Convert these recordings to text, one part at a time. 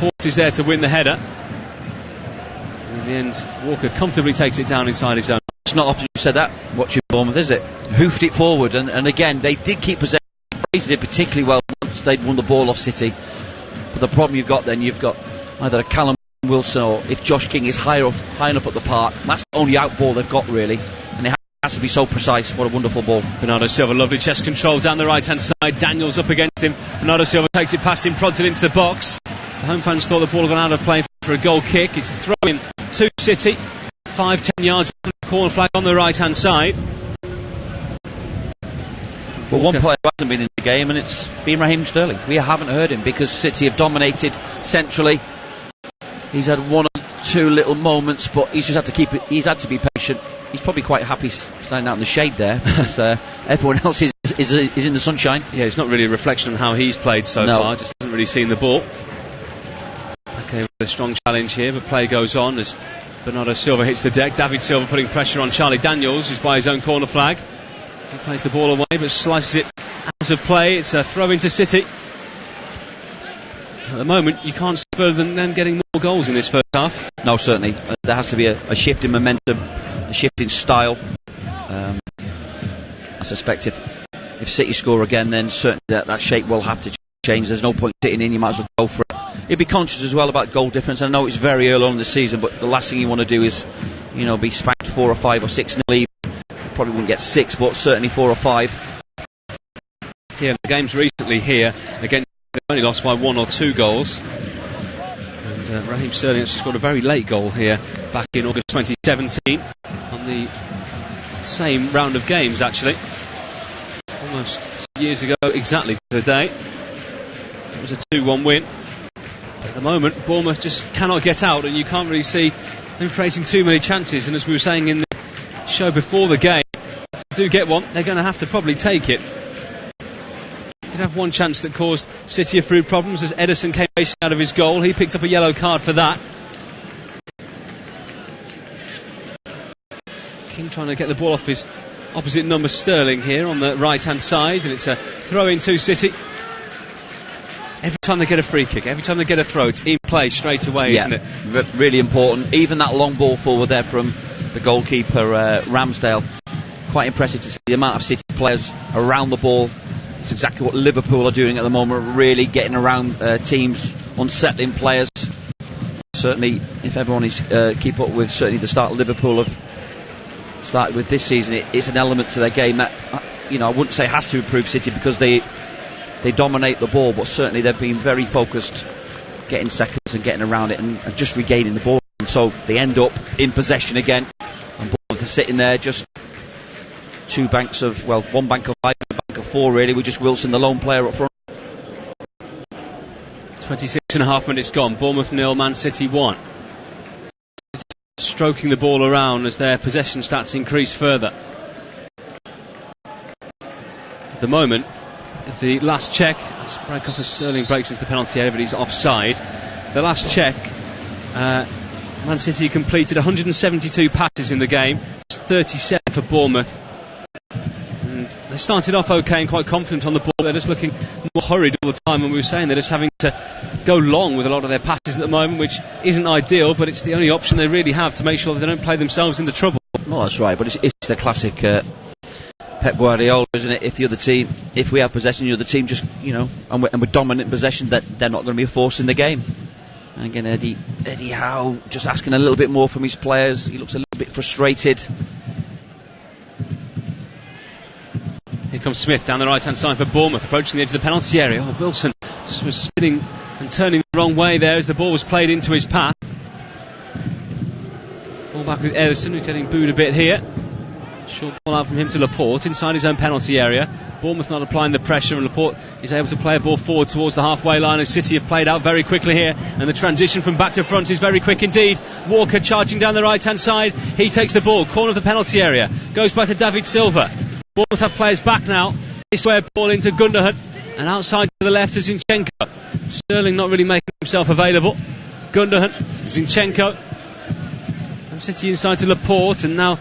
Laporte is there to win the header. In the end, Walker comfortably takes it down inside his own. It's not often you said that watching Bournemouth, is it? Hoofed it forward, and again they did keep possession. Fraser did particularly well once they'd won the ball off City. But the problem you've got then, you've got either a Callum Wilson, or if Josh King is high enough at the park, that's the only out ball they've got really, and it has to be so precise. What a wonderful ball. Bernardo Silva, lovely chest control down the right hand side. Daniels up against him. Bernardo Silva takes it past him, prods it into the box. The home fans thought the ball had gone out of play for a goal kick. It's a throw in to City, 5-10 yards from the corner flag on the right hand side. Well, one player who hasn't been in the game, and it's been Raheem Sterling. We haven't heard him because City have dominated centrally. He's had one or two little moments, but he's just had to keep it. He's had to be patient. He's probably quite happy standing out in the shade there, because everyone else is in the sunshine. Yeah, it's not really a reflection on how he's played so far. Just hasn't really seen the ball. Okay, with a strong challenge here, but play goes on as Bernardo Silva hits the deck. David Silva putting pressure on Charlie Daniels, who's by his own corner flag. He plays the ball away, but slices it out of play. It's a throw into City. At the moment, you can't see further than them getting more goals in this first half. No, certainly. There has to be a shift in momentum, a shift in style. I suspect if City score again, then certainly that shape will have to change. There's no point sitting in, you might as well go for it. He'd be conscious as well about goal difference. I know it's very early on in the season, but the last thing you want to do is, be spanked 4 or 5 or 6 nil. Probably wouldn't get 6, but certainly 4 or 5. Yeah, the games recently here against, they only lost by 1 or 2 goals. And Raheem Sterling actually scored a very late goal here back in August 2017 on the same round of games, actually. Almost 2 years ago exactly to the day. It was a 2-1 win. At the moment, Bournemouth just cannot get out, and you can't really see them creating too many chances. And as we were saying in the show before the game, if they do get one, they're going to have to probably take it. Did have one chance that caused City a few problems as Edison came racing out of his goal. He picked up a yellow card for that. King trying to get the ball off his opposite number Sterling here on the right hand side, and it's a throw in to City. Every time they get a free kick, every time they get a throw, it's in play straight away, isn't it? Really important. Even that long ball forward there from the goalkeeper Ramsdale, quite impressive to see the amount of City players around the ball. It's exactly what Liverpool are doing at the moment, really getting around teams, unsettling players. Certainly, if everyone is keep up with certainly the start Liverpool have started with this season, it's an element to their game that I wouldn't say has to improve City, because they dominate the ball, but certainly they've been very focused, getting seconds and getting around it and just regaining the ball. And so they end up in possession again, and both are sitting there just one bank of 5, one bank of 4 really, with just Wilson the lone player up front. 26.5 minutes gone. Bournemouth 0, Man City 1. Stroking the ball around as their possession stats increase further. At the moment, the last check, let's break off as Sterling breaks into the penalty area, but he's offside. The last check, Man City completed 172 passes in the game. It's 37 for Bournemouth. And they started off okay and quite confident on the ball. They're just looking more hurried all the time, and we were saying they're just having to go long with a lot of their passes at the moment, which isn't ideal, but it's the only option they really have to make sure that they don't play themselves into trouble. Well, that's right, but it's the classic Pep Guardiola, isn't it? If the other team, if we have possession, the other team just, and we're dominant in possession, that they're not going to be a force in the game. And again, Eddie Howe just asking a little bit more from his players. He looks a little bit frustrated. Here comes Smith down the right hand side for Bournemouth, approaching the edge of the penalty area. Oh, Wilson just was spinning and turning the wrong way there as the ball was played into his path. Ball back with Edison, who's getting booed a bit here. Short ball out from him to Laporte inside his own penalty area. Bournemouth not applying the pressure, and Laporte is able to play a ball forward towards the halfway line, and City have played out very quickly here, and the transition from back to front is very quick indeed. Walker charging down the right hand side. He takes the ball, corner of the penalty area, goes back to David Silva. Bournemouth have players back now. They square ball into Gundogan, and outside to the left is Zinchenko. Sterling not really making himself available. Gundogan, Zinchenko, and City inside to Laporte, and now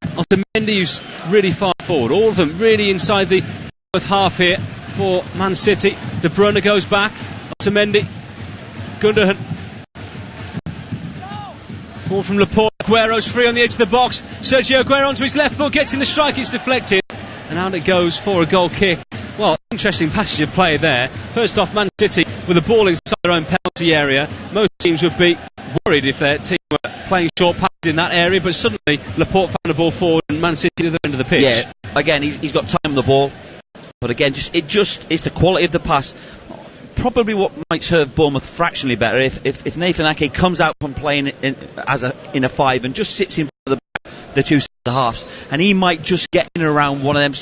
Otamendi, who's really far forward. All of them really inside the fourth half here for Man City. De Bruyne goes back. Otamendi Gundogan. Forward from Laporte. Aguero's free on the edge of the box. Sergio Aguero onto his left foot, gets in the strike, it's deflected. And out it goes for a goal kick. Well, interesting passage of play there. First off, Man City with the ball inside their own penalty area. Most teams would be worried if their team were playing short passes in that area, but suddenly Laporte found the ball forward and Man City at the other end of the pitch. Yeah, again, he's got time on the ball. But again, it's the quality of the pass. Probably what might serve Bournemouth fractionally better if Nathan Ake comes out from playing in a 5 and just sits in front of the two centre halves, and he might just get in around one of them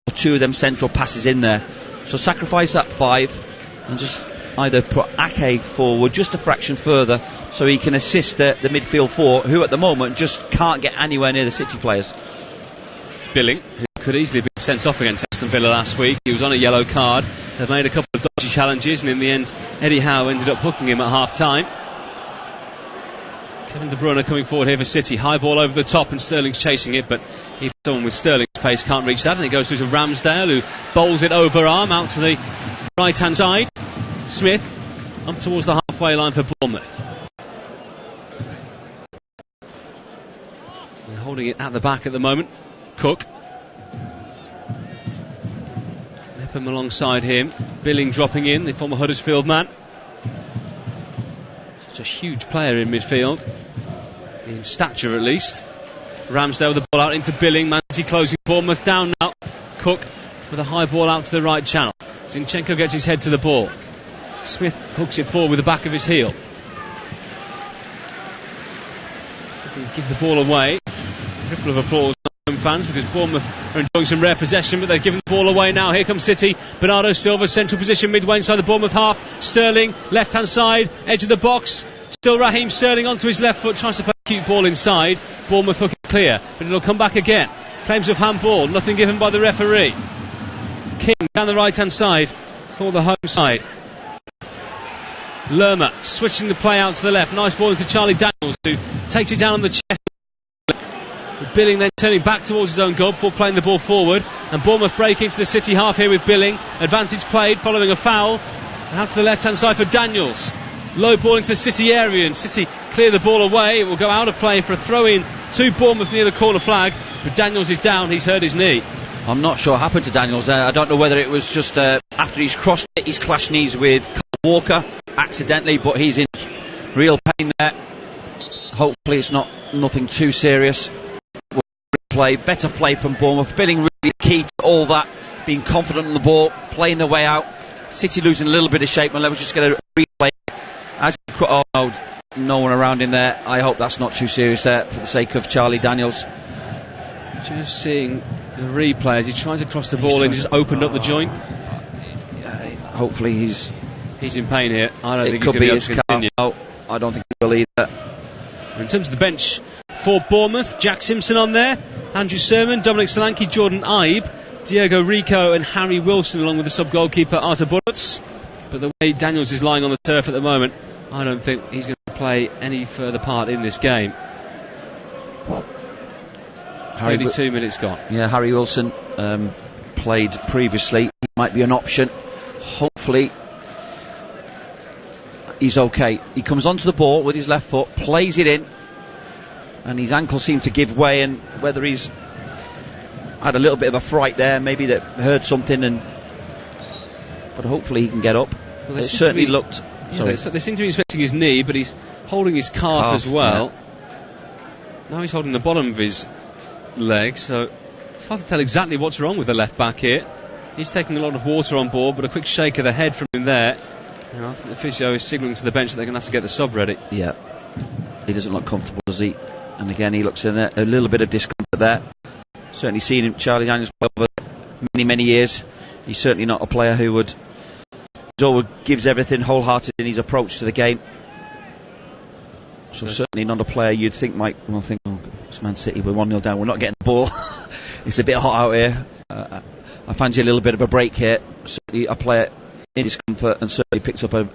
or two of them central passes in there. So sacrifice that 5 and just either put Ake forward just a fraction further so he can assist the midfield 4, who at the moment just can't get anywhere near the City players. Billing, who could easily have been sent off against Aston Villa last week, he was on a yellow card. They've made a couple of dodgy challenges, and in the end Eddie Howe ended up hooking him at half time. Kevin De Bruyne coming forward here for City. High ball over the top and Sterling's chasing it, but even someone with Sterling's pace can't reach that, and it goes through to Ramsdale, who bowls it over arm out to the right hand side. Smith up towards the halfway line for Bournemouth. They're holding it at the back at the moment. Cook. Nepham alongside him. Billing dropping in, the former Huddersfield man. Such a huge player in midfield, in stature at least. Ramsdale with the ball out into Billing. Man City closing Bournemouth down now. Cook with a high ball out to the right channel. Zinchenko gets his head to the ball. Smith hooks it forward with the back of his heel. City give the ball away. A ripple of applause from home fans because Bournemouth are enjoying some rare possession, but they've given the ball away now. Here comes City. Bernardo Silva, central position midway inside the Bournemouth half. Sterling, left hand side, edge of the box. Still Raheem Sterling onto his left foot, tries to play a cute ball inside. Bournemouth hook it clear, but it'll come back again. Claims of handball, nothing given by the referee. King down the right hand side for the home side. Lerma switching the play out to the left. Nice ball into Charlie Daniels, who takes it down on the chest. Billing then turning back towards his own goal before playing the ball forward. And Bournemouth break into the City half here with Billing. Advantage played following a foul. And out to the left hand side for Daniels. Low ball into the City area, and City clear the ball away. It will go out of play for a throw in to Bournemouth near the corner flag. But Daniels is down, he's hurt his knee. I'm not sure what happened to Daniels there. I don't know whether it was just after he's crossed it, he's clashed knees with Walker accidentally, but he's in real pain there. Hopefully it's nothing too serious. Better play from Bournemouth. Billing really key to all that, being confident on the ball, playing their way out. City losing a little bit of shape, and let's just get a replay. No one around in there. I hope that's not too serious there for the sake of Charlie Daniels. Just seeing the replay as he tries to cross the ball and just opened up the joint. Hopefully he's in pain here. I don't think he's going to be able to continue. I don't think he will either. In terms of the bench for Bournemouth, Jack Simpson on there, Andrew Sermon, Dominic Solanke, Jordan Ibe, Diego Rico and Harry Wilson, along with the sub-goalkeeper Artur Burutz. But the way Daniels is lying on the turf at the moment, I don't think he's going to play any further part in this game. 32 minutes gone. Yeah, Harry Wilson played previously. He might be an option. Hopefully he's okay. He comes onto the ball with his left foot, plays it in, and his ankle seemed to give way, and whether he's had a little bit of a fright there, maybe that heard something, but hopefully he can get up. Well, it certainly looked... Sorry. They seem to be inspecting his knee, but he's holding his calf as well. Yeah. Now he's holding the bottom of his leg, so it's hard to tell exactly what's wrong with the left back here. He's taking a lot of water on board, but a quick shake of the head from him there. And I think the physio is signalling to the bench that they're going to have to get the sub ready. Yeah, he doesn't look comfortable, does he? And again, he looks in there, a little bit of discomfort there. Certainly seen him, Charlie Daniels, over many years. He's certainly not a player who gives everything wholehearted in his approach to the game. So certainly not a player you'd think might think, oh, it's Man City, we're 1-0 down, we're not getting the ball. It's a bit hot out here. I fancy a little bit of a break here. Certainly a player in discomfort, and certainly picked up a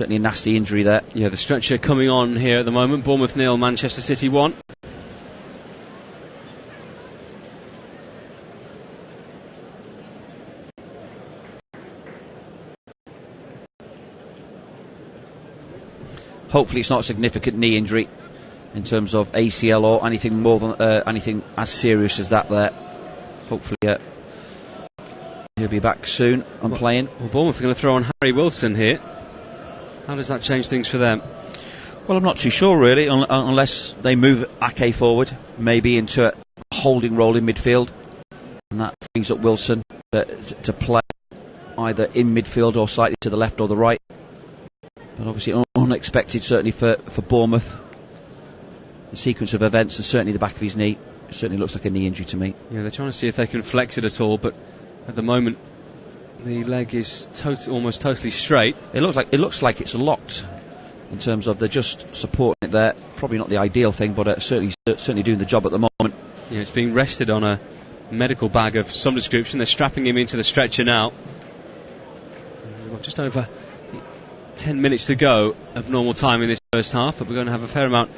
nasty injury there. Yeah, the stretcher coming on here at the moment. Bournemouth 0, Manchester City 1. Hopefully it's not a significant knee injury in terms of ACL or anything more than anything as serious as that there. Hopefully he'll be back soon and playing. Well, Bournemouth are going to throw on Harry Wilson here. How does that change things for them? Well, I'm not too sure really, unless they move Ake forward, maybe into a holding role in midfield, and that frees up Wilson to play either in midfield or slightly to the left or the right. But obviously unexpected, certainly for Bournemouth. The sequence of events and certainly the back of his knee, it certainly looks like a knee injury to me. Yeah, they're trying to see if they can flex it at all, but at the moment the leg is almost totally straight. It looks like it's locked in terms of they're just supporting it there. Probably not the ideal thing, but certainly doing the job at the moment. Yeah, it's being rested on a medical bag of some description. They're strapping him into the stretcher now. We've just over 10 minutes to go of normal time in this first half, but we're going to have a fair amount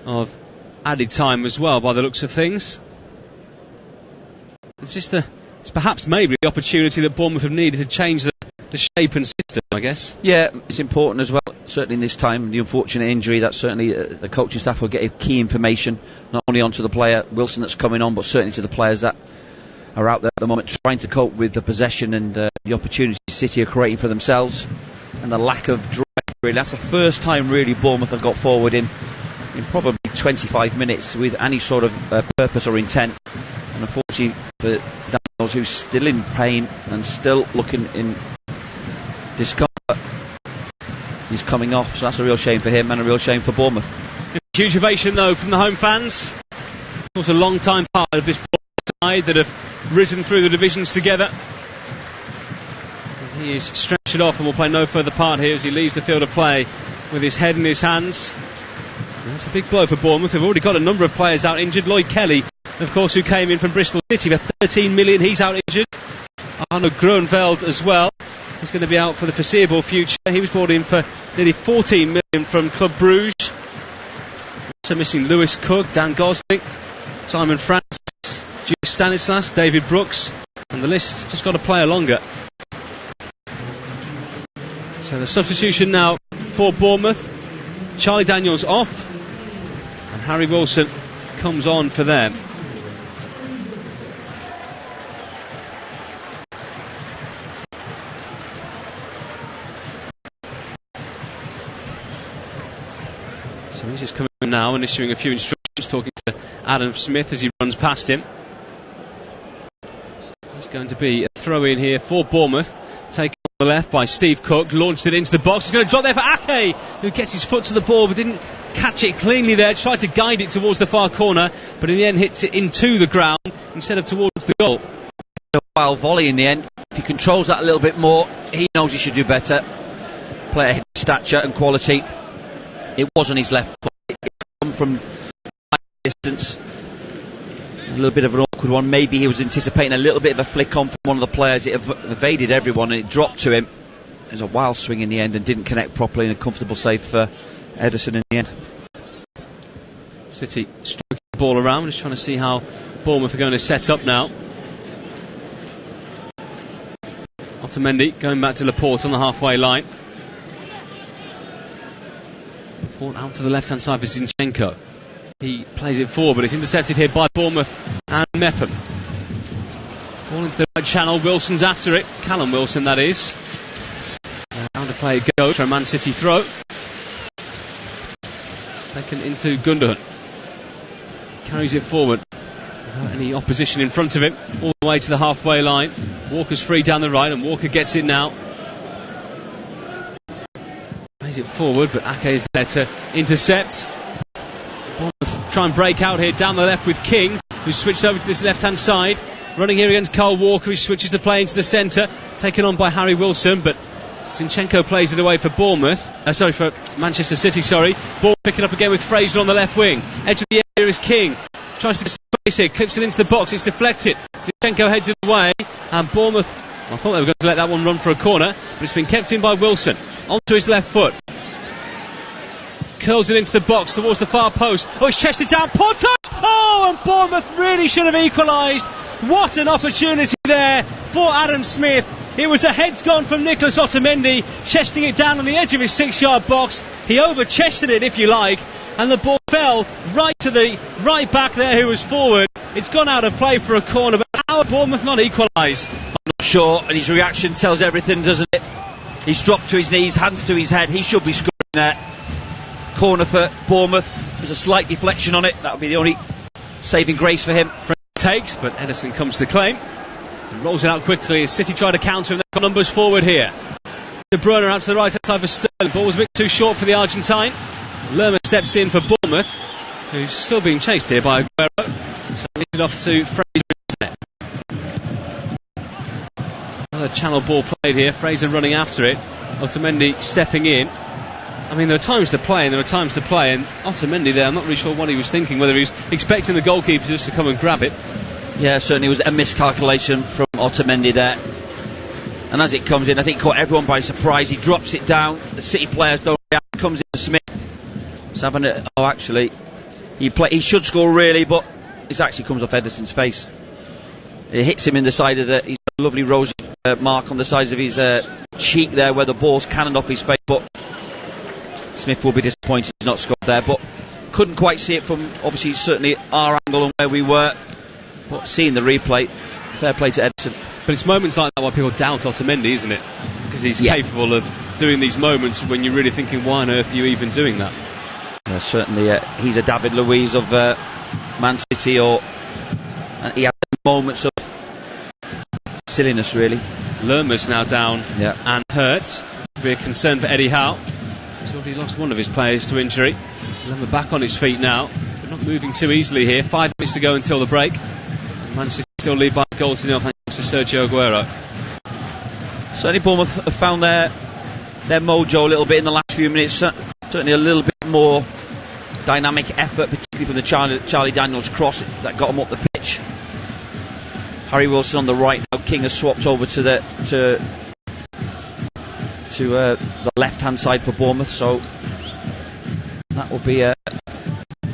of added time as well by the looks of things. It's perhaps maybe the opportunity that Bournemouth have needed to change the shape and system, I guess. Yeah, it's important as well, certainly in this time, the unfortunate injury, that certainly the coaching staff will get key information, not only onto the player Wilson that's coming on, but certainly to the players that are out there at the moment trying to cope with the possession and the opportunities City are creating for themselves, and the lack of drive. Really, that's the first time really Bournemouth have got forward in probably 25 minutes with any sort of purpose or intent. And unfortunately for Daniels, who's still in pain and still looking in discomfort, he's coming off, so that's a real shame for him and a real shame for Bournemouth. Huge ovation though from the home fans. Of course, a long time part of this side that have risen through the divisions together. And he is stretched it off and will play no further part here as he leaves the field of play with his head in his hands. And that's a big blow for Bournemouth. They've already got a number of players out injured. Lloyd Kelly, of course, who came in from Bristol City for 13 million, he's out injured. Arno Groenveld as well, he's going to be out for the foreseeable future. He was brought in for nearly 14 million from Club Bruges. Also missing Lewis Cook, Dan Gosling, Simon Francis, Julius Stanislas, David Brooks, and the list just got a player longer. So the substitution now for Bournemouth. Charlie Daniels off, and Harry Wilson comes on for them. So he's just coming in now and issuing a few instructions, talking to Adam Smith as he runs past him. It's going to be a throw in here for Bournemouth, taken on the left by Steve Cook, launched it into the box. He's going to drop there for Ake, who gets his foot to the ball but didn't catch it cleanly there, tried to guide it towards the far corner, but in the end hits it into the ground instead of towards the goal. A wild volley in the end. If he controls that a little bit more, he knows he should do better. Player his stature and quality. It was on his left foot. It come from distance. A little bit of an awkward one. Maybe he was anticipating a little bit of a flick on from one of the players. It evaded everyone and it dropped to him. It was a wild swing in the end and didn't connect properly, and a comfortable save for Ederson in the end. City stroking the ball around, just trying to see how Bournemouth are going to set up now. Otamendi going back to Laporte on the halfway line. Laporte out to the left hand side for Zinchenko. He plays it forward, but it's intercepted here by Bournemouth and Mepham. Ball into the right channel, Wilson's after it. Callum Wilson, that is. Down to play it goes for a Man City throw. Taken into Gundogan. Carries it forward without any opposition in front of him, all the way to the halfway line. Walker's free down the right, and Walker gets it now. Plays it forward, but Ake is there to intercept. Bournemouth try and break out here down the left with King, who's switched over to this left hand side. Running here against Kyle Walker, he switches the play into the centre, taken on by Harry Wilson, but Zinchenko plays it away for Bournemouth. For Manchester City, Ball picking up again with Fraser on the left wing. Edge of the area is King. Tries to get space here, clips it into the box, it's deflected. Zinchenko heads it away, and Bournemouth, I thought they were going to let that one run for a corner, but it's been kept in by Wilson. Onto his left foot. Curls it into the box towards the far post. Oh, he's chested down, poor touch! Oh, and Bournemouth really should have equalised. What an opportunity there for Adam Smith. It was a heads gone from Nicholas Otamendi, chesting it down on the edge of his 6-yard box. He over-chested it, if you like, and the ball fell right to the right back there who was forward. It's gone out of play for a corner, but how have Bournemouth not equalised? I'm not sure, and his reaction tells everything, doesn't it? He's dropped to his knees, hands to his head. He should be scoring there. Corner for Bournemouth. There's a slight deflection on it. That would be the only saving grace for him. Takes, but Edison comes to claim. He rolls it out quickly as City try to counter, and they've got numbers forward here. De Bruyne out to the right side for Sterling. Ball was a bit too short for the Argentine. Lerma steps in for Bournemouth, who's still being chased here by Aguero. So leaves it off to Fraser. Another channel ball played here. Fraser running after it. Otamendi stepping in. I mean, there are times to play and there are times to play, and Otamendi there, I'm not really sure what he was thinking, whether he was expecting the goalkeeper just to come and grab it. Yeah, certainly was a miscalculation from Otamendi there. And as it comes in, I think caught everyone by surprise. He drops it down. The City players don't react. Comes in Smith. It's having it. Oh, actually, he should score really, but this actually comes off Edison's face. It hits him in the side of he's got a lovely rosy mark on the sides of his cheek there, where the ball's cannoned off his face. But Smith will be disappointed he's not scored there, but couldn't quite see it from, obviously, certainly our angle and where we were. But seeing the replay, fair play to Edison. But it's moments like that why people doubt Otamendi, isn't it? Because he's capable of doing these moments when you're really thinking, why on earth are you even doing that? Certainly, he's a David Luiz of Man City, and he had moments of silliness, really. Lerma's now down and hurt. Be a concern for Eddie Howe. He's already lost one of his players to injury. Lerma back on his feet now, but not moving too easily here. 5 minutes to go until the break. And Man City still lead by a goal to nil thanks to Sergio Aguero. Certainly Bournemouth have found their mojo a little bit in the last few minutes. Certainly a little bit more dynamic effort, particularly from the Charlie Daniels cross that got him up the pitch. Harry Wilson on the right now. King has swapped over to the left hand side for Bournemouth, so that will be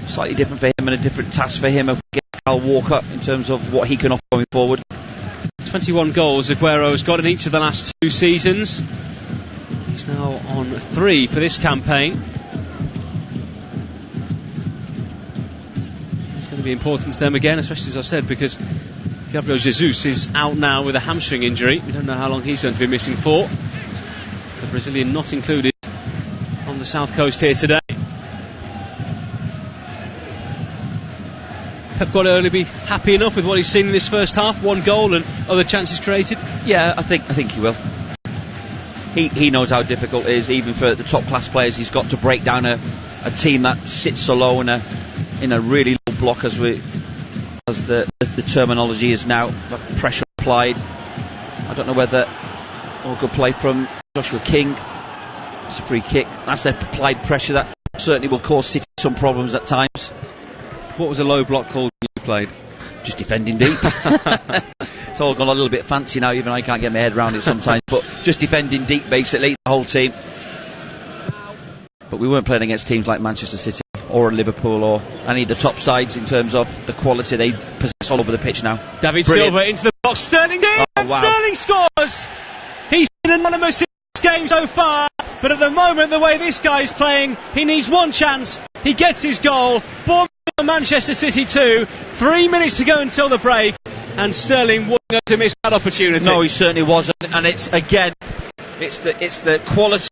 slightly different for him and a different task for him against Kyle Walker in terms of what he can offer going forward. 21 goals Aguero has got in each of the last 2 seasons. He's now on 3 for this campaign. It's going to be important to them again, especially as I said, because Gabriel Jesus is out now with a hamstring injury. We don't know how long he's going to be missing for. The Brazilian not included on the south coast here today. Pep Guardiola be happy enough with what he's seen in this first half? 1 goal and other chances created? Yeah, I think he will. He knows how difficult it is, even for the top class players. He's got to break down a team that sits so low in a really low block, as the terminology is now. Pressure applied. I don't know whether good play from Joshua King. It's a free kick. That's their applied pressure that certainly will cause City some problems at times. What was a low block called when you played? Just defending deep. It's all gone a little bit fancy now, even I can't get my head around it sometimes, but just defending deep basically, the whole team. But we weren't playing against teams like Manchester City or Liverpool or any of the top sides in terms of the quality they possess all over the pitch now. David Brilliant. Silva into the box, Sterling in, and wow. Sterling scores! He's been anonymous in this game so far, but at the moment, the way this guy's playing, he needs one chance, he gets his goal. Bournemouth Manchester City 2, 3 minutes to go until the break, and Sterling wasn't going to miss that opportunity. No, he certainly wasn't, and it's the quality.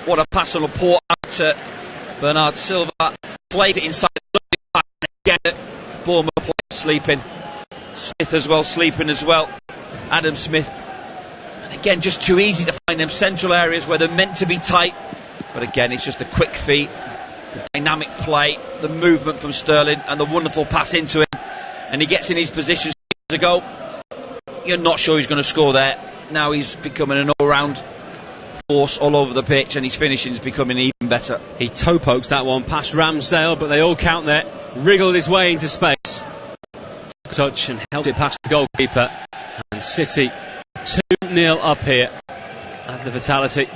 What a pass on a port out to Bernard Silva, plays it inside the pass, and again Bournemouth players sleeping. Smith as well sleeping as well. Adam Smith, and again just too easy to find them central areas where they're meant to be tight, but again it's just the quick feet, the dynamic play, the movement from Sterling, and the wonderful pass into him, and he gets in his position to go. You're not sure he's going to score there. Now he's becoming an all-round force all over the pitch, and his finishing is becoming even better. He toe pokes that one past Ramsdale, but they all count there. Wriggled his way into space, touch, and held it past the goalkeeper, and City 2-0 up here at the Vitality.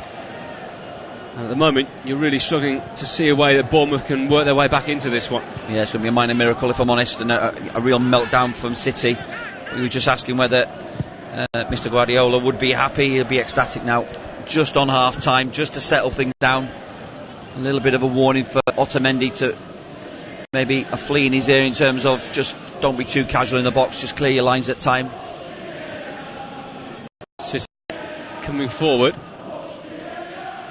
And at the moment, you're really struggling to see a way that Bournemouth can work their way back into this one. Yeah, it's going to be a minor miracle, if I'm honest, and a real meltdown from City. We were just asking whether Mr. Guardiola would be happy. He'll be ecstatic now, just on half time, just to settle things down. A little bit of a warning for Otamendi to maybe a flea in his ear in terms of just don't be too casual in the box, just clear your lines at time. Coming forward,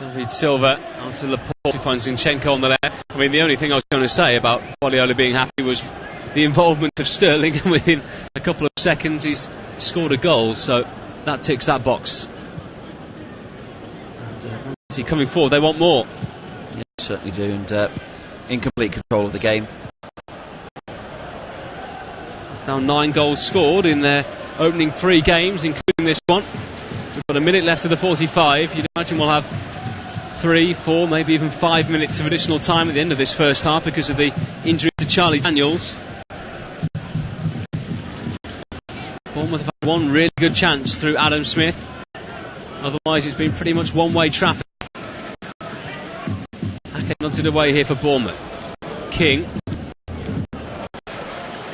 David Silva onto Laporte, who finds Zinchenko on the left. I mean, the only thing I was going to say about Guardiola being happy was the involvement of Sterling, and within a couple of seconds he's scored a goal, so that ticks that box. And coming forward, they want more. Yeah, certainly do, and in complete control of the game. Now 9 goals scored in their opening 3 games, including this one. We've got a minute left of the 45. You'd imagine we'll have 3, 4, maybe even 5 minutes of additional time at the end of this first half because of the injury to Charlie Daniels. Bournemouth have had one really good chance through Adam Smith. Otherwise it's been pretty much one-way traffic. Ake nods it away here for Bournemouth. King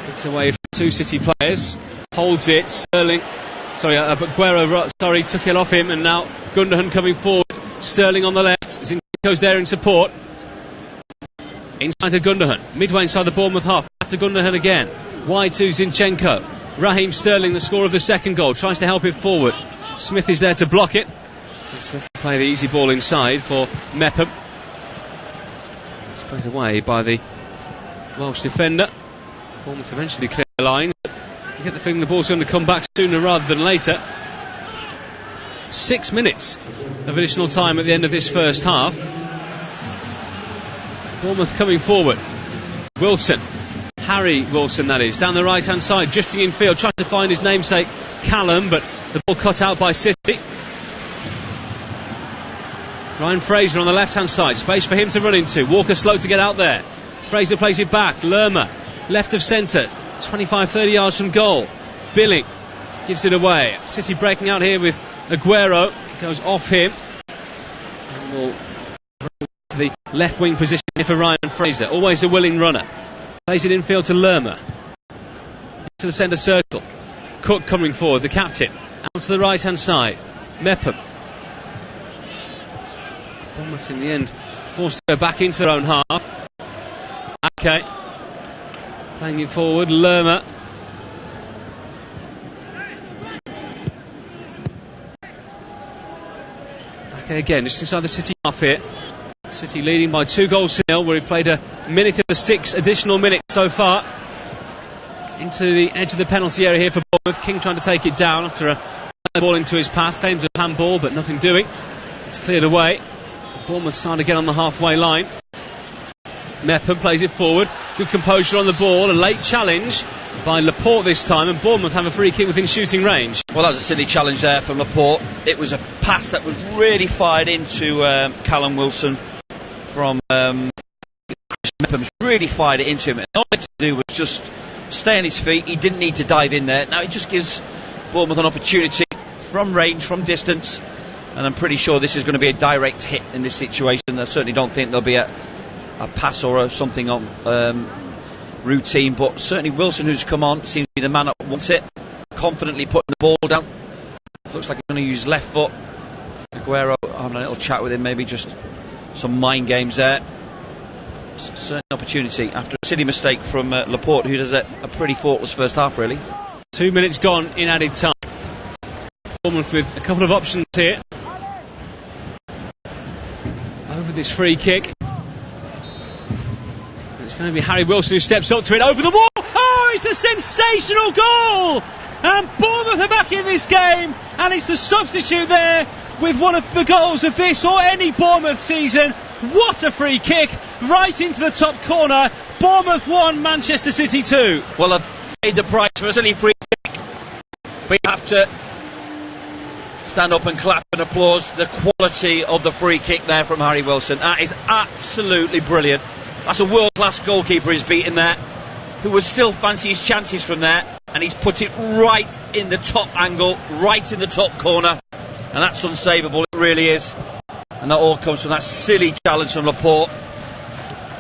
gets away from 2 City players. Holds it. Sterling. Aguero took it off him, and now Gundogan coming forward. Sterling on the left. Zinchenko's there in support. Inside to Gundogan. Midway inside the Bournemouth half. Back to Gundogan again. Wide to Zinchenko. Raheem Sterling, the scorer of the second goal, tries to help it forward. Smith is there to block it. Smith play the easy ball inside for Mepham. It's played away by the Welsh defender. Bournemouth eventually clear the line. You get the feeling the ball's going to come back sooner rather than later. 6 minutes of additional time at the end of this first half. Bournemouth coming forward. Wilson, Harry Wilson that is, down the right hand side, drifting in field, trying to find his namesake Callum, but the ball cut out by City. Ryan Fraser on the left hand side, space for him to run into. Walker slow to get out there. Fraser plays it back. Lerma, left of centre, 25-30 yards from goal. Billing gives it away. City breaking out here with Aguero. It goes off him. And will to the left wing position for Ryan Fraser. Always a willing runner. Plays it infield to Lerma. To the centre circle. Cook coming forward, the captain. Out to the right hand side. Mepham. Bournemouth in the end forced to go back into their own half. Ake playing it forward. Lerma. Ake again, just inside the City half here. City leading by 2-0, where he played a minute of the 6 additional minutes so far. Into the edge of the penalty area here for Bournemouth. King trying to take it down after a ball into his path. Claims a handball, but nothing doing. It's cleared away. Bournemouth starting to get on the halfway line. Mepham plays it forward. Good composure on the ball. A late challenge by Laporte this time, and Bournemouth have a free kick within shooting range. Well, that was a silly challenge there from Laporte. It was a pass that was really fired into Callum Wilson from Mepham. Really fired it into him, and all he had to do was just stay on his feet. He didn't need to dive in there. Now it just gives Bournemouth an opportunity from range, from distance, and I'm pretty sure this is going to be a direct hit in this situation. I certainly don't think there'll be a pass or something on routine, but certainly Wilson, who's come on, seems to be the man that wants it, confidently putting the ball down. Looks like he's going to use left foot. Aguero having a little chat with him, maybe just some mind games there. Certainly an opportunity after a silly mistake from Laporte, who does a pretty thoughtless first half, really. 2 minutes gone in added time. Bournemouth with a couple of options here. Over this free kick. It's going to be Harry Wilson who steps up to it, over the wall. Oh, it's a sensational goal! And Bournemouth are back in this game, and it's the substitute there with one of the goals of this or any Bournemouth season. What a free kick, right into the top corner. Bournemouth 1, Manchester City 2. Well, I've paid the price for a silly free kick. We have to stand up and clap and applause the quality of the free kick there from Harry Wilson. That is absolutely brilliant. That's a world-class goalkeeper he's beaten there, who would still fancy his chances from there, and he's put it right in the top angle, right in the top corner, and that's unsavable, it really is. And that all comes from that silly challenge from Laporte.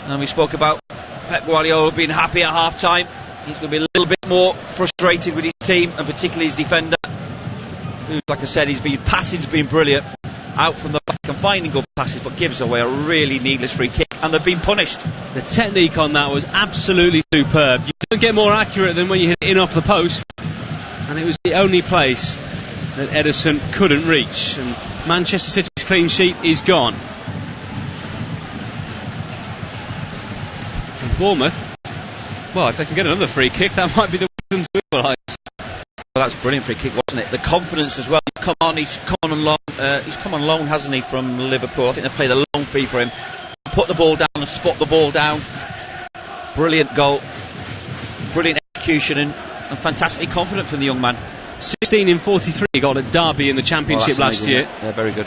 And we spoke about Pep Guardiola being happy at half-time. He's going to be a little bit more frustrated with his team, and particularly his defender. who, like I said, passing's been brilliant out from the back and finding good passes, but gives away a really needless free kick, and they've been punished. The technique on that was absolutely superb. You don't get more accurate than when you hit it in off the post, and it was the only place that Ederson couldn't reach, and Manchester City's clean sheet is gone. And Bournemouth, well, if they can get another free kick, that might be the way to equalise. Well, that's a brilliant free kick, wasn't it? The confidence as well. He's come on loan, hasn't he, from Liverpool? I think they played a loan fee for him. Put the ball down and spot the ball down. Brilliant goal, brilliant execution, and fantastically confident from the young man. 16 in 43 he got at Derby in the Championship last year. Yeah, very good.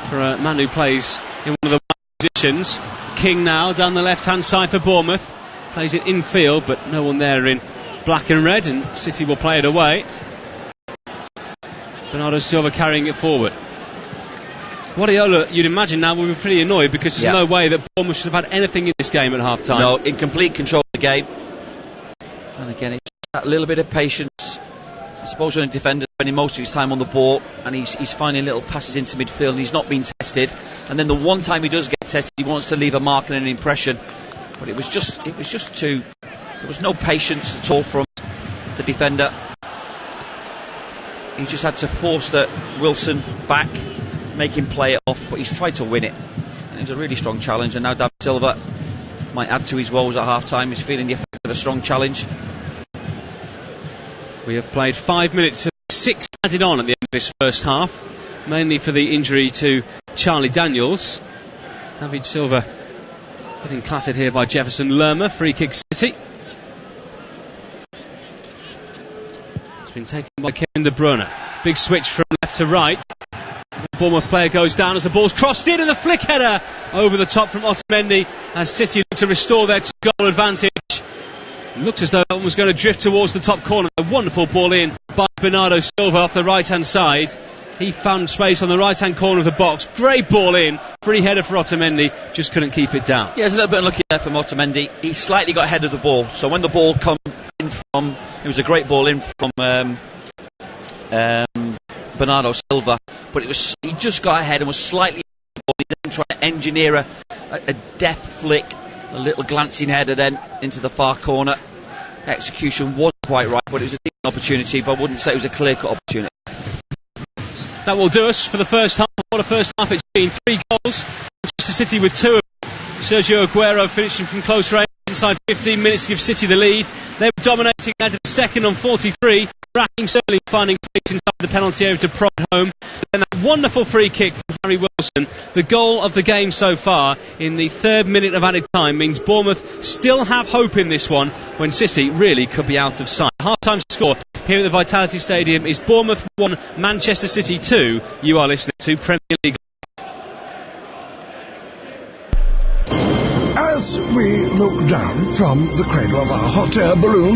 For a man who plays in one of the positions. King now down the left-hand side for Bournemouth. Plays it infield, but no one there in black and red, and City will play it away. Bernardo Silva carrying it forward. Guardiola, you'd imagine now, will be pretty annoyed because there's no way that Bournemouth should have had anything in this game at half-time. No, in complete control of the game. And again, it's that little bit of patience. I suppose when a defender's spending most of his time on the ball and he's finding little passes into midfield and he's not being tested, and then the one time he does get tested, he wants to leave a mark and an impression. But it was just too. There was no patience at all from the defender. He just had to force that Wilson back, make him play it off, but he's tried to win it. And it was a really strong challenge, and now David Silva might add to his woes at half-time. He's feeling the effect of a strong challenge. We have played 5 minutes, 6 added on at the end of this first half, mainly for the injury to Charlie Daniels. David Silva getting clattered here by Jefferson Lerma, free kick City. It's been taken by Kevin De Bruyne. Big switch from left to right. The Bournemouth player goes down as the ball's crossed in, and the flick header over the top from Otamendi as City look to restore their 2-goal advantage. It looks as though that one was going to drift towards the top corner. A wonderful ball in by Bernardo Silva off the right-hand side. He found space on the right-hand corner of the box. Great ball in. Free header for Otamendi. Just couldn't keep it down. Yeah, there's a little bit unlucky there from Otamendi. He slightly got ahead of the ball. So when the ball come in from... It was a great ball in from Bernardo Silva. But he just got ahead and was slightly... He then tried to engineer a deft flick. A little glancing header then into the far corner. Execution wasn't quite right, but it was a decent opportunity, but I wouldn't say it was a clear-cut opportunity. That will do us for the first half. What a first half it's been. 3 goals. Manchester City with 2. Sergio Aguero finishing from close range inside 15 minutes to give City the lead. They were dominating, added a second on 43. Raheem Sterling finding place inside the penalty area to prod home. Then that wonderful free kick from Harry Wilson. The goal of the game so far in the 3rd minute of added time means Bournemouth still have hope in this one when City really could be out of sight. Half-time score here at the Vitality Stadium is Bournemouth 1, Manchester City 2. You are listening to Premier League. As we look down from the cradle of our hot air balloon,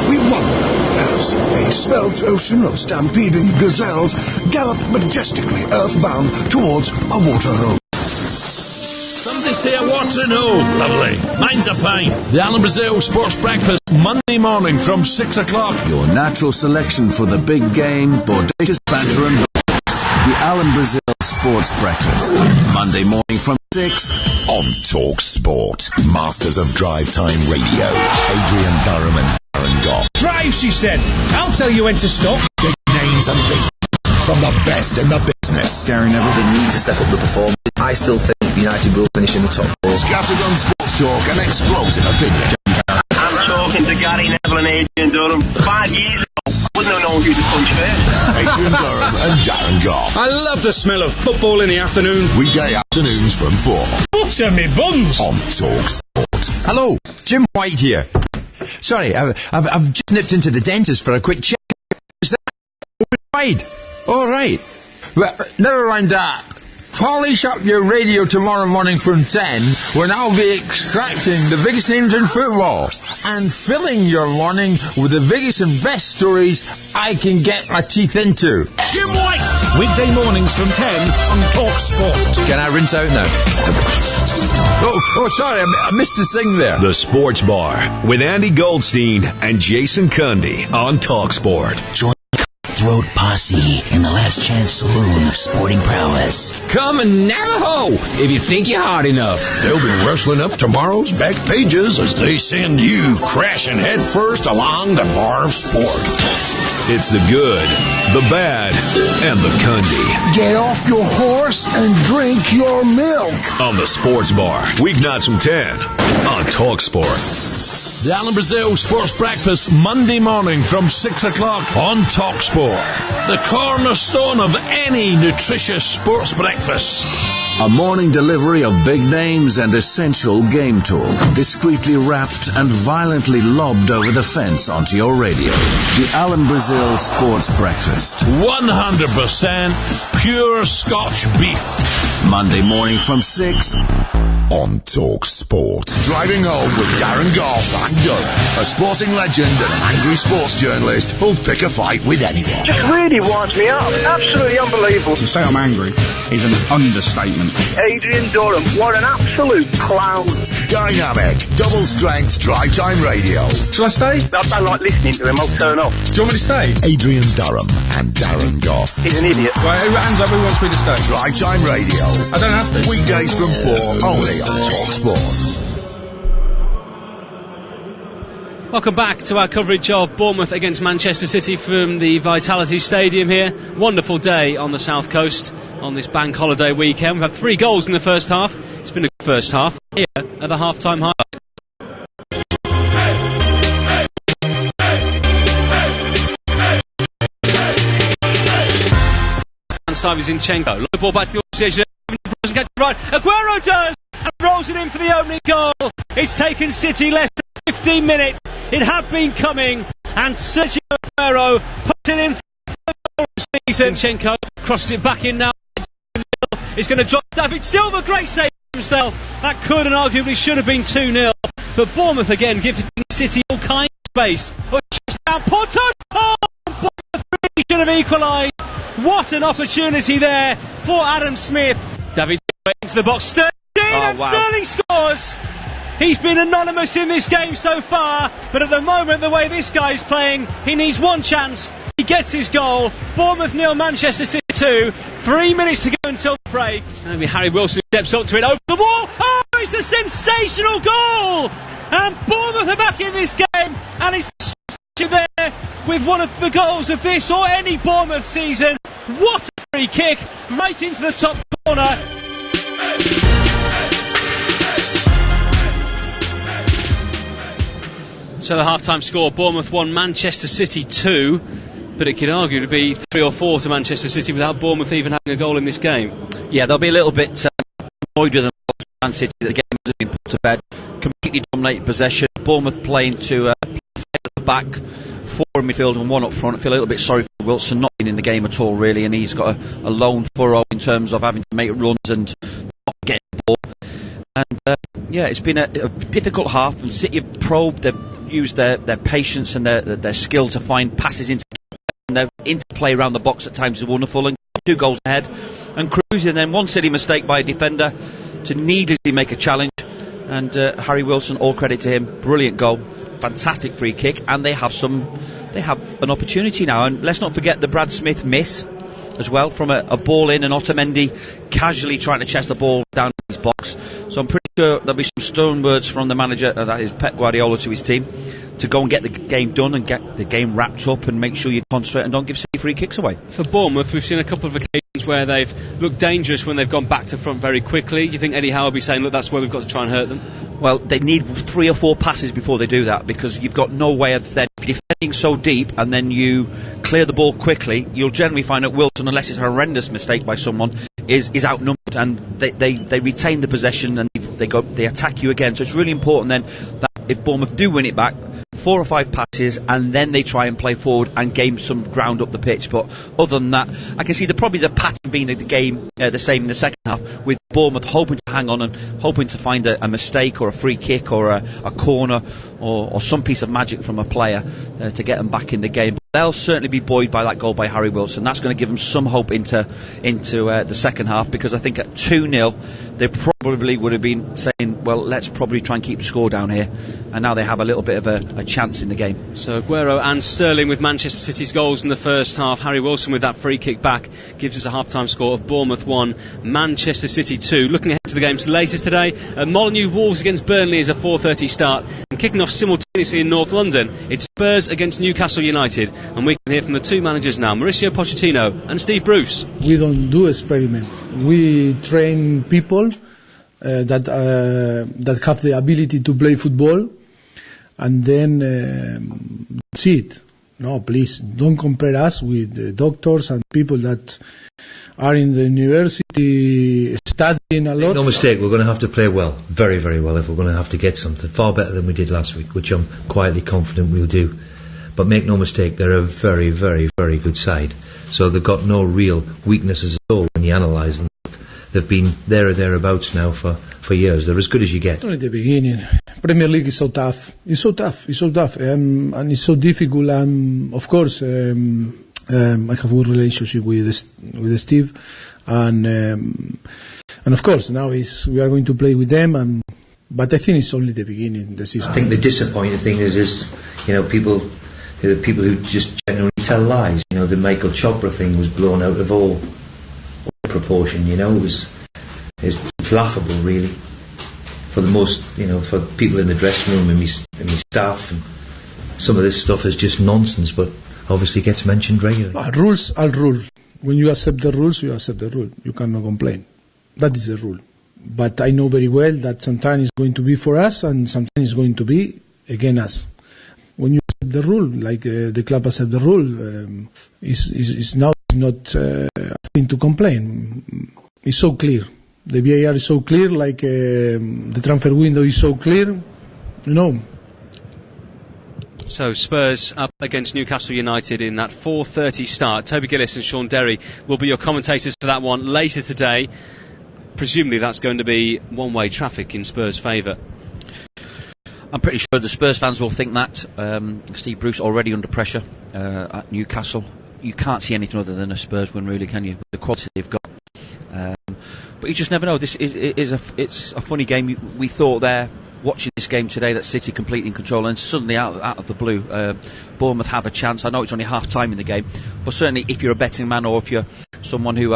we wonder as a svelte ocean of stampeding gazelles gallop majestically earthbound towards a waterhole. Somebody's here, Waterloo. Lovely. Mine's a pint. The Alan Brazil Sports Breakfast, Monday morning from 6 o'clock. Your natural selection for the big game, bodacious banter and the Alan Brazil Sports Breakfast, Monday morning from 6 on Talk Sport. Masters of Drive Time Radio, Adrian Durham and Darren Goff. Drive, she said. I'll tell you when to stop. Big names and big from the best in the business. Gary Neville didn't need to step up the performance. I still think United will finish in the top 4. Scattergun sports talk and explosive opinion. I'm talking to Gary Neville and Adrian Durham. 5 years ago, I wouldn't have known who to punch first. Adrian Durham and Darren Goff. I love the smell of football in the afternoon. Weekday afternoons from 4. Butter me buns. On Talk Sport. Hello, Jim White here. Sorry, I've just nipped into the dentist for a quick check. Is that right? All right. Well, never mind that. Polish up your radio tomorrow morning from 10 when I'll be extracting the biggest names in football and filling your morning with the biggest and best stories I can get my teeth into. Jim White, weekday mornings from 10 on Talk Sport. Can I rinse out now? Oh, sorry, I missed the sing there. The Sports Bar with Andy Goldstein and Jason Cundy on Talk Sport. Join cutthroat posse in the last chance saloon of sporting prowess. Come and Navajo if you think you're hard enough. They'll be wrestling up tomorrow's back pages as they send you crashing headfirst along the bar of sport. It's the good, the bad, and the cundy. Get off your horse and drink your milk. On the Sports Bar, weeknights from 10 on Talk Sport. The Alan Brazil Sports Breakfast, Monday morning from 6 o'clock on TalkSport. The cornerstone of any nutritious sports breakfast. A morning delivery of big names and essential game talk, discreetly wrapped and violently lobbed over the fence onto your radio. The Alan Brazil Sports Breakfast. 100% pure Scotch beef. Monday morning from 6 on Talk Sport. Driving home with Darren Goff and Durham, a sporting legend and angry sports journalist who'll pick a fight with anyone. Just really winds me up. Absolutely unbelievable. To say I'm angry is an understatement. Adrian Durham, what an absolute clown. Dynamic, double strength drive time radio. Shall I stay? I don't like listening to him, I'll turn off. Do you want me to stay? Adrian Durham and Darren Goff. He's an idiot. Right, hands up, who wants me to stay? Drive time radio. I don't have to. Weekdays from 4, only on Talk Sport. Welcome back to our coverage of Bournemouth against Manchester City from the Vitality Stadium here. Wonderful day on the south coast on this bank holiday weekend. We've had 3 goals in the first half. It's been a good first half. Here are the half-time highlights. Side is Zinchenko. Look the ball back to the opposition. Doesn't get it right. Aguero does and rolls it in for the opening goal. It's taken City less than 15 minutes. It had been coming, and Sergio Aguero puts it in for the goal of the season. Zinchenko crossed it back in now. It's going to drop David Silva. Great save himself. That could and arguably should have been 2-0. But Bournemouth again giving City all kinds of space. Down Porto. Oh, Bournemouth really should have equalised. What an opportunity there for Adam Smith. David into the box. Sterling and wow. Sterling scores. He's been anonymous in this game so far, but at the moment, the way this guy's playing, he needs one chance. He gets his goal. Bournemouth 0, Manchester City 2. 3 minutes to go until the break. It's going to be Harry Wilson who steps up to it over the wall. Oh, it's a sensational goal! And Bournemouth are back in this game, and it's there with one of the goals of this or any Bournemouth season. What a free kick right into the top corner. So the half-time score, Bournemouth 1, Manchester City 2, but it could argue to be 3 or 4 to Manchester City without Bournemouth even having a goal in this game. Yeah, they'll be a little bit annoyed with them. Man City, the game has been put to bed, completely dominated possession. Bournemouth playing to play at the back, 4 in midfield and 1 up front. I feel a little bit sorry for Wilson not being in the game at all really, and he's got a lone furrow in terms of having to make runs and not getting the ball. And yeah, it's been a difficult half, and City have probed, they've used their patience and their skill to find passes into, and their interplay around the box at times is wonderful, and 2 goals ahead and cruising. Then one silly mistake by a defender to needlessly make a challenge, and Harry Wilson, all credit to him, brilliant goal, fantastic free kick, and they have an opportunity now. And let's not forget the Brad Smith miss as well from a ball in, and Otamendi casually trying to chest the ball down his box. So I'm pretty sure there'll be some stern words from the manager, that is Pep Guardiola, to his team to go and get the game done and get the game wrapped up and make sure you concentrate and don't give City free kicks away. For Bournemouth, we've seen a couple of occasions where they've looked dangerous when they've gone back to front very quickly. Do you think Eddie Howe will be saying, look, that's where we've got to try and hurt them? Well, they need 3 or 4 passes before they do that, because you've got no way of then defending so deep and then you clear the ball quickly. You'll generally find that Wilson, unless it's a horrendous mistake by someone, is outnumbered, and they retain the possession and they attack you again. So it's really important then that if Bournemouth do win it back, 4 or 5 passes, and then they try and play forward and gain some ground up the pitch. But other than that, I can see probably the pattern being of the game the same in the second half, with Bournemouth hoping to hang on and hoping to find a mistake or a free kick or a corner or some piece of magic from a player to get them back in the game. they'll certainly be buoyed by that goal by Harry Wilson. That's going to give them some hope into the second half, because I think at 2-0 they probably would have been saying, well, let's probably try and keep the score down here, and now they have a little bit of a chance in the game. So Aguero and Sterling with Manchester City's goals in the first half. Harry Wilson with that free kick back gives us a half-time score of Bournemouth 1, Manchester City 2. Looking ahead to the games later today, Molineux Wolves against Burnley is a 4:30 start, and kicking off simultaneously in North London, it's Spurs against Newcastle United. And we can hear from the two managers now, Mauricio Pochettino and Steve Bruce. We don't do experiments. We train people that have the ability to play football, and then that's it. No, please don't compare us with doctors and people that are in the university studying a lot. Make no mistake, we're going to have to play well, very, very well, if we're going to have to get something far better than we did last week, which I'm quietly confident we'll do. But make no mistake, they're a very, very, very good side. So they've got no real weaknesses at all when you analyse them. They've been there or thereabouts now for years. They're as good as you get. Only the beginning. Premier League is so tough. It's so tough. It's so tough, and it's so difficult. And of course, I have a good relationship with Steve, and of course now we are going to play with them. But I think it's only the beginning. The season. I think the disappointing thing is people who just genuinely tell lies. The Michael Chopra thing was blown out of all proportion. It's laughable, really, for the most, for people in the dressing room and me staff. And some of this stuff is just nonsense, but obviously gets mentioned regularly. Rules are rules. When you accept the rules, you accept the rule. You cannot complain. That is the rule. But I know very well that sometimes it's going to be for us, and sometimes it's going to be against us. When you accept the rule, like the club accept the rule, is now not a thing to complain. It's so clear. The VAR is so clear, like the transfer window is so clear, So Spurs up against Newcastle United in that 4:30 start. Toby Gillis and Sean Derry will be your commentators for that one later today. Presumably that's going to be one-way traffic in Spurs' favour. I'm pretty sure the Spurs fans will think that. Steve Bruce already under pressure at Newcastle. You can't see anything other than a Spurs win, really, can you? With the quality they've got. But you just never know. It's a funny game. We thought there, watching this game today, that City completely in control, and suddenly out of the blue, Bournemouth have a chance. I know it's only half time in the game, but certainly if you're a betting man, or if you're someone who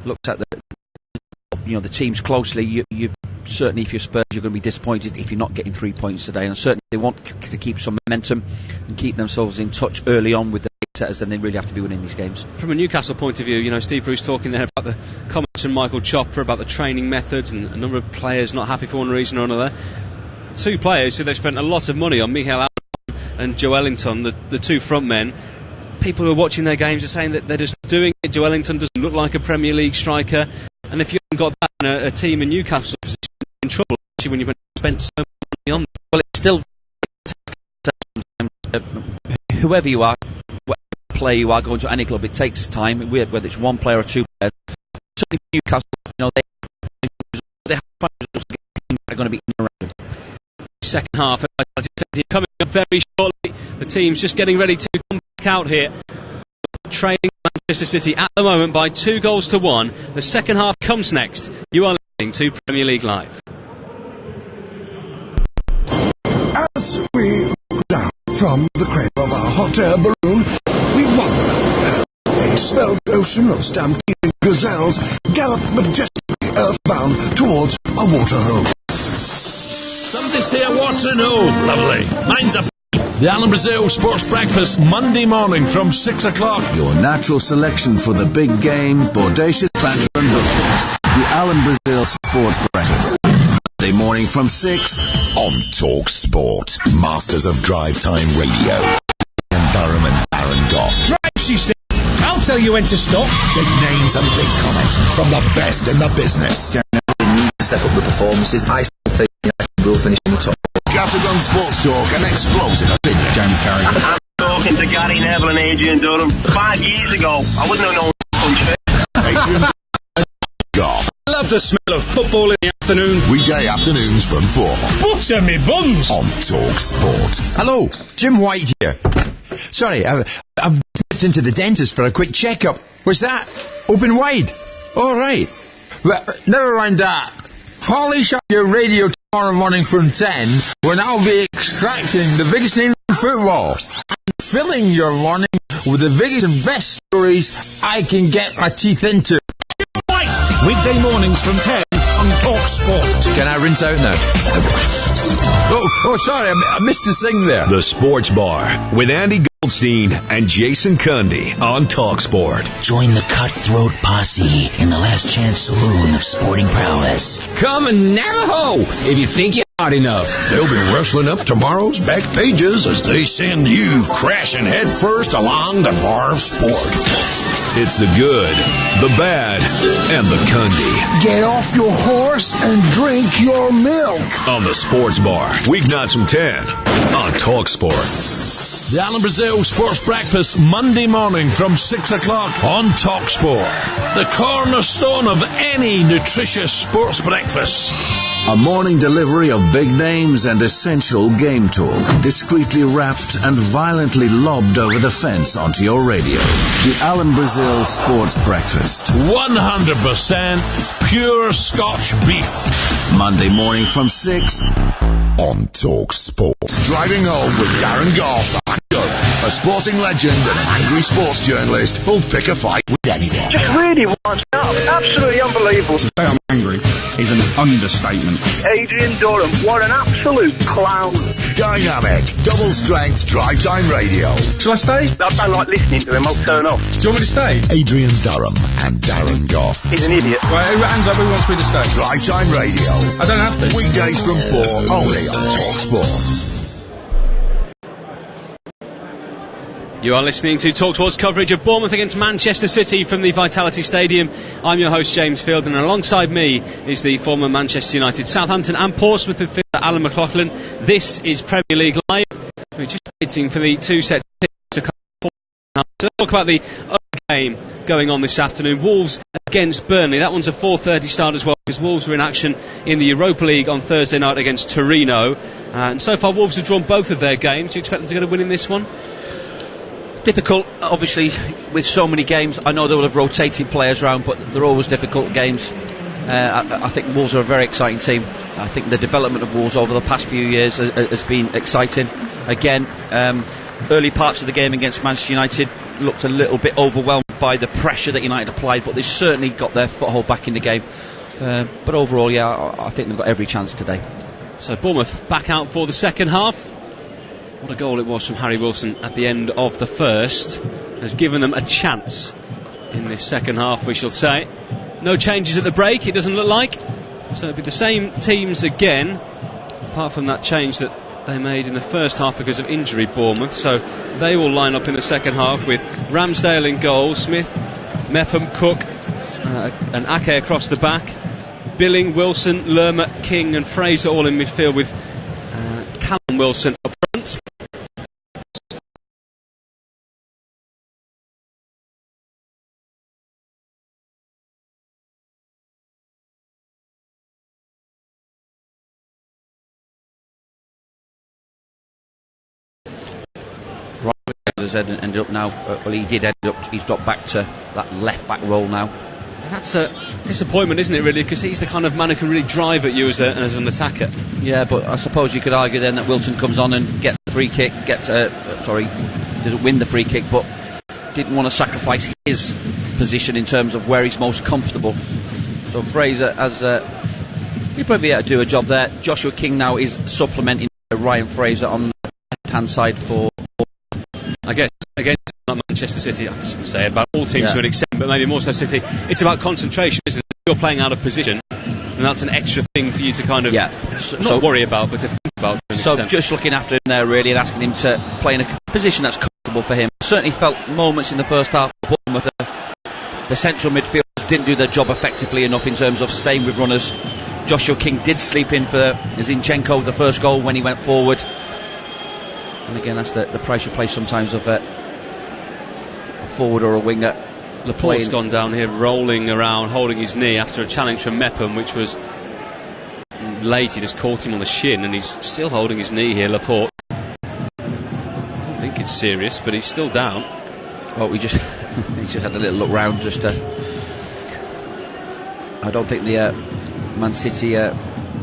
looks at the teams closely, you certainly, if you're Spurs, you're going to be disappointed if you're not getting 3 points today. And certainly they want to keep some momentum and keep themselves in touch early on with the big setters, then they really have to be winning these games. From a Newcastle point of view, Steve Bruce talking there about the comments from Michael Chopra about the training methods, and a number of players not happy for one reason or another. Two players who they've spent a lot of money on, Michael Allen and Joelinton, the two front men. People who are watching their games are saying that they're just doing it. Joelinton doesn't look like a Premier League striker, and if you haven't got that in a team in Newcastle position, you're in trouble, especially when you've spent so much money on them. Well, it's still whoever you are, whatever player you are going to any club, it takes time, whether it's one player or two players. Certainly for Newcastle, they have fun results are going to be in around. Second half, coming up very shortly. The team's just getting ready to come back out here. Trailing Manchester City at the moment by 2-1. The second half comes next. You are listening to Premier League Live. As we look down from the cradle of our hot air balloon, we wonder as a svelte ocean of stampeding gazelles gallop majestically earthbound towards a waterhole. Somebody say a waterhole. Lovely. Mine's a... The Alan Brazil Sports Breakfast, Monday morning from 6 o'clock. Your natural selection for the big game, bodacious banter and hookers. The Alan Brazil Sports Breakfast. Monday morning from 6 on Talk Sport. Masters of Drive Time Radio. And Durham and Aaron Goff. Drive, she said. I'll tell you when to stop. Big names and big comments from the best in the business. They need to step up the performances. I still think United will finish in the top. Scattergun Sports Talk and explosive opinion. James Carey. I'm talking to Gary Neville and Adrian Durham. 5 years ago, I wouldn't have known punch fit. Adrian Goff. I love the smell of football in the afternoon. Weekday afternoons from 4. Butter me buns. On Talk Sport. Hello, Jim White here. Sorry, I've dipped into the dentist for a quick checkup. What's that? Open wide? All right. Well, never mind that. Polish up your radio tomorrow morning from 10. We'll now be extracting the biggest name in football and filling your morning with the biggest and best stories I can get my teeth into. Weekday mornings from 10 on Talk Sport. Can I rinse out now? Oh, sorry, I missed the sing there. The Sports Bar with Andy Goldstein and Jason Cundy on TalkSport. Join the cutthroat posse in the last chance saloon of sporting prowess. Come and Navajo if you think you're hard enough. They'll be wrestling up tomorrow's back pages as they send you crashing headfirst along the bar of sport. It's the good, the bad, and the Cundy. Get off your horse and drink your milk. On the Sports Bar, weeknights from 10 on TalkSport. The Alan Brazil Sports Breakfast, Monday morning from 6 o'clock on TalkSport. The cornerstone of any nutritious sports breakfast. A morning delivery of big names and essential game talk, discreetly wrapped and violently lobbed over the fence onto your radio. The Alan Brazil Sports Breakfast. 100% pure Scotch beef. Monday morning from 6 On Talk Sport. Driving home with Darren Goff. A sporting legend and an angry sports journalist who'll pick a fight with anyone. Just really winds me up. Absolutely unbelievable. To say I'm angry is an understatement. Adrian Durham, what an absolute clown. Dynamic, double strength drive time radio. Shall I stay? I don't like listening to him, I'll turn off. Do you want me to stay? Adrian Durham and Darren Goff. He's an idiot. Right, hands up, who wants me to stay? Drive time radio. I don't have to. Weekdays from 4 only on Talk Sport. You are listening to TalkSport's coverage of Bournemouth against Manchester City from the Vitality Stadium. I'm your host, James Field, and alongside me is the former Manchester United, Southampton and Portsmouth midfielder Alan McLaughlin. This is Premier League Live. We're just waiting for the two sets to come forward. To talk about the other game going on this afternoon, Wolves against Burnley. That one's a 4:30 start as well, because Wolves were in action in the Europa League on Thursday night against Torino. And so far, Wolves have drawn both of their games. Do you expect them to get a win in this one? Difficult, obviously, with so many games. I know they will have rotated players around, but they're always difficult games. I think Wolves are a very exciting team. I think the development of Wolves over the past few years has been exciting. Again, early parts of the game against Manchester United looked a little bit overwhelmed by the pressure that United applied, but they certainly got their foothold back in the game. But overall, yeah, I think they've got every chance today. So Bournemouth back out for the second half. What a goal it was from Harry Wilson at the end of the first. Has given them a chance in this second half, we shall say. No changes at the break, it doesn't look like. So it'll be the same teams again, apart from that change that they made in the first half because of injury, Bournemouth. So they will line up in the second half with Ramsdale in goal, Smith, Mepham, Cook, and Ake across the back. Billing, Wilson, Lerma, King and Fraser all in midfield, with Callum Wilson up front. Has ended up now, well, he did end up, he's dropped back to that left back role now. That's a disappointment, isn't it, really, because he's the kind of man who can really drive at you as an attacker. Yeah, but I suppose you could argue then that Wilson comes on and gets the free kick, doesn't win the free kick, but didn't want to sacrifice his position in terms of where he's most comfortable. So Fraser has he'll probably be able to do a job there. Joshua King now is supplementing Ryan Fraser on the left hand side for, I guess, against Manchester City. I shouldn't say about all teams to an extent, but maybe more so City. It's about concentration, isn't it? You're playing out of position, and that's an extra thing for you to kind of not worry about, but to think about. So just looking after him there, really, and asking him to play in a position that's comfortable for him. Certainly felt moments in the first half of Bournemouth, the central midfielders didn't do their job effectively enough in terms of staying with runners. Joshua King did sleep in for Zinchenko, the first goal, when he went forward. And again, that's the price you play sometimes of a forward or a winger. Laporte's gone down here, rolling around, holding his knee after a challenge from Mepham, which was late. He just caught him on the shin, and he's still holding his knee here, Laporte. I don't think like it's serious, but he's still down. Well, he just had a little look round just to... I don't think the Man City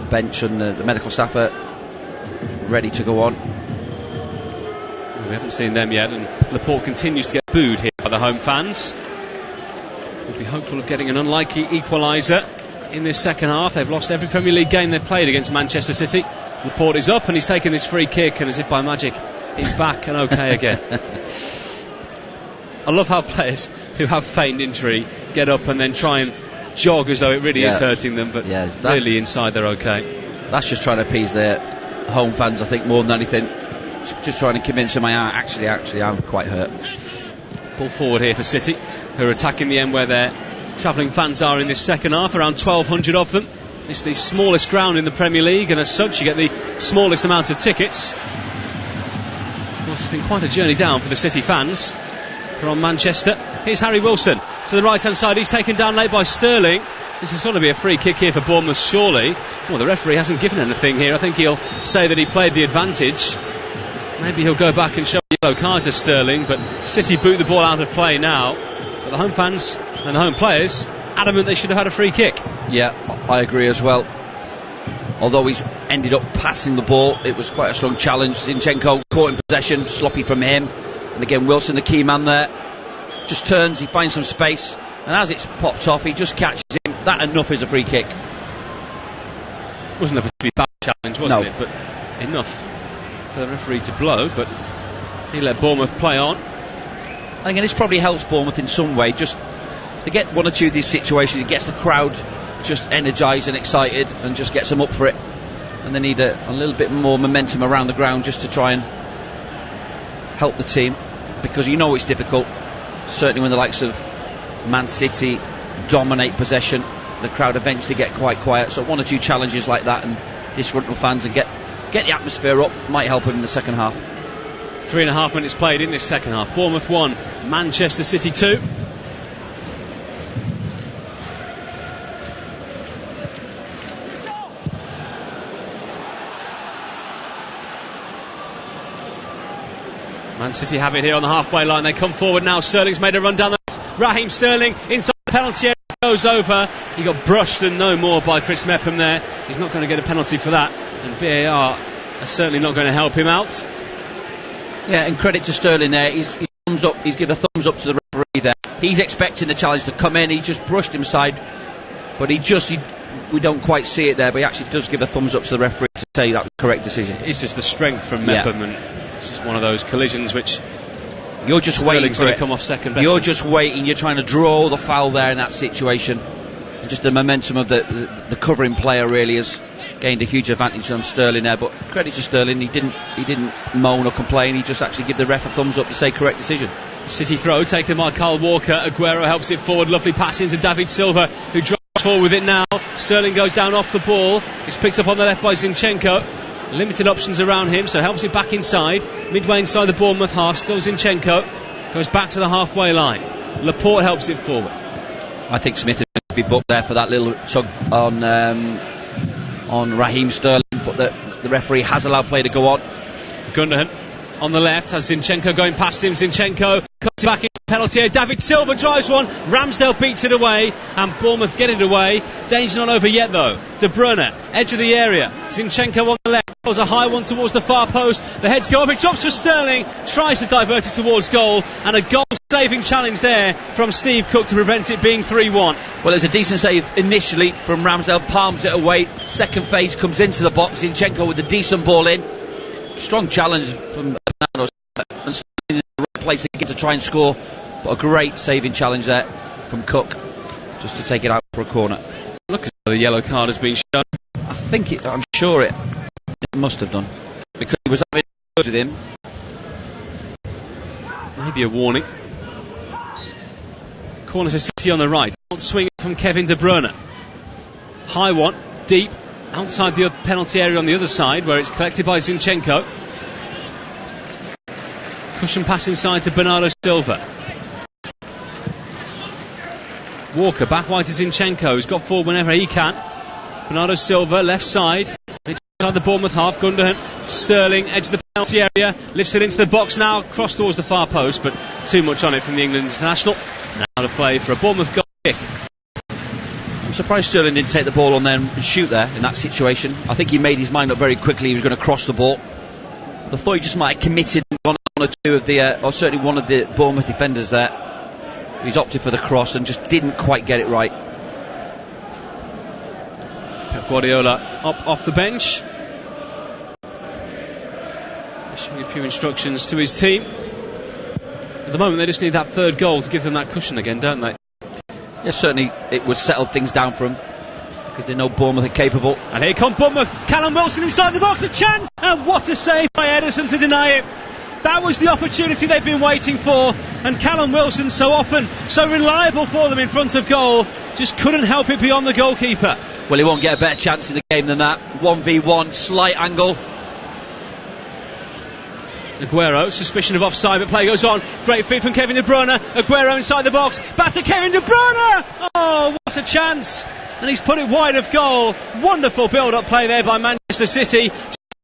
bench and the medical staff are ready to go on. We haven't seen them yet, and Laporte continues to get booed here by the home fans. We'll be hopeful of getting an unlikely equaliser in this second half. They've lost every Premier League game they've played against Manchester City. Laporte is up and he's taken this free kick, and as if by magic, he's back and okay again. I love how players who have feigned injury get up and then try and jog as though it really is hurting them, but really inside they're okay. That's just trying to appease their home fans, I think, more than anything. Just trying to convince them, actually, I'm quite hurt. Ball forward here for City, who are attacking the end where their travelling fans are in this second half, around 1,200 of them. It's the smallest ground in the Premier League, and as such you get the smallest amount of tickets. Of course, it's been quite a journey down for the City fans from Manchester. Here's Harry Wilson to the right hand side. He's taken down late by Sterling. This is going to be a free kick here for Bournemouth, surely. Well, the referee hasn't given anything here. I think he'll say that he played the advantage. Maybe he'll go back and show a yellow card to Sterling, but City boot the ball out of play now. But the home fans and the home players adamant they should have had a free kick. Yeah, I agree as well. Although he's ended up passing the ball, it was quite a strong challenge. Zinchenko caught in possession, sloppy from him. And again, Wilson, the key man there, just turns, he finds some space, and as it's popped off, he just catches him. That enough is a free kick. Wasn't a particularly bad challenge, wasn't it? But enough for the referee to blow, but he let Bournemouth play on. And again, this probably helps Bournemouth in some way, just to get one or two of these situations. It gets the crowd just energised and excited, and just gets them up for it. And they need a little bit more momentum around the ground just to try and help the team, because you know it's difficult, certainly when the likes of Man City dominate possession. The crowd eventually get quite quiet, so one or two challenges like that and disgruntled fans and get the atmosphere up might help him in the second half. 3.5 minutes played in this second half. Bournemouth 1, Manchester City 2. Man City have it here on the halfway line. They come forward now. Sterling's made a run down the left. Raheem Sterling inside the penalty area, goes over. He got brushed and no more by Chris Mepham there. He's not going to get a penalty for that, and VAR are certainly not going to help him out. Yeah, and credit to Sterling there. He's given a thumbs up to the referee there. He's expecting the challenge to come in. He just brushed him side, but we don't quite see it there, but he actually does give a thumbs up to the referee to say that was the correct decision. It's just the strength from Mepham, and it's just one of those collisions which you're just waiting for it. Come off second best. You're just waiting. You're trying to draw the foul there in that situation. And just the momentum of the covering player really has gained a huge advantage on Sterling there. But credit to Sterling, he didn't moan or complain. He just actually gave the ref a thumbs up to say correct decision. City throw taken by Kyle Walker. Aguero helps it forward. Lovely pass into David Silva, who drives forward with it now. Sterling goes down off the ball. It's picked up on the left by Zinchenko. Limited options around him, so helps it back inside. Midway inside the Bournemouth half, still Zinchenko. Goes back to the halfway line. Laporte helps it forward. I think Smith is going to be booked there for that little tug on Raheem Sterling, but the referee has allowed play to go on. Gundogan on the left has Zinchenko going past him. Zinchenko cuts it back into the penalty area. David Silva drives one. Ramsdale beats it away, and Bournemouth get it away. Danger not over yet though. De Bruyne, edge of the area. Zinchenko on the left. Was a high one towards the far post. The heads go up. It drops for Sterling. Tries to divert it towards goal, and a goal-saving challenge there from Steve Cook to prevent it being 3-1. Well, it was a decent save initially from Ramsdale. Palms it away. Second phase comes into the box. Zinchenko with a decent ball in. Strong challenge from Bernardo, and in the right place again to try and score. But a great saving challenge there from Cook, just to take it out for a corner. Look at the yellow card has been shown. I'm sure it must have done, because he was having with him. Maybe a warning. Corner to City on the right. Swing from Kevin De Bruyne. High one, deep, outside the penalty area on the other side, where it's collected by Zinchenko. Cushion pass inside to Bernardo Silva. Walker back wide to Zinchenko, who's got forward whenever he can. Bernardo Silva left side. Inside the Bournemouth half. Gundogan, Sterling, edge of the penalty area, lifts it into the box now, cross towards the far post, but too much on it from the England international. Now to play for a Bournemouth goal kick. I'm surprised Sterling didn't take the ball on there and shoot there in that situation. I think he made his mind up very quickly he was going to cross the ball. I thought he just might have committed one or two of the, or certainly one of the Bournemouth defenders there. He's opted for the cross and just didn't quite get it right. Pep Guardiola up off the bench, issuing a few instructions to his team. At the moment they just need that third goal to give them that cushion again, don't they? Yeah, certainly it would settle things down for them, because they know Bournemouth are capable. And here comes Bournemouth. Callum Wilson inside the box, a chance, and what a save by Ederson to deny it. That was the opportunity they've been waiting for, and Callum Wilson, so often so reliable for them in front of goal, just couldn't help it beyond the goalkeeper. Well, he won't get a better chance in the game than that. 1v1, slight angle. Aguero, suspicion of offside, but play goes on. Great feed from Kevin De Bruyne. Aguero inside the box, back to Kevin De Bruyne. Oh, what a chance! And he's put it wide of goal. Wonderful build-up play there by Manchester City.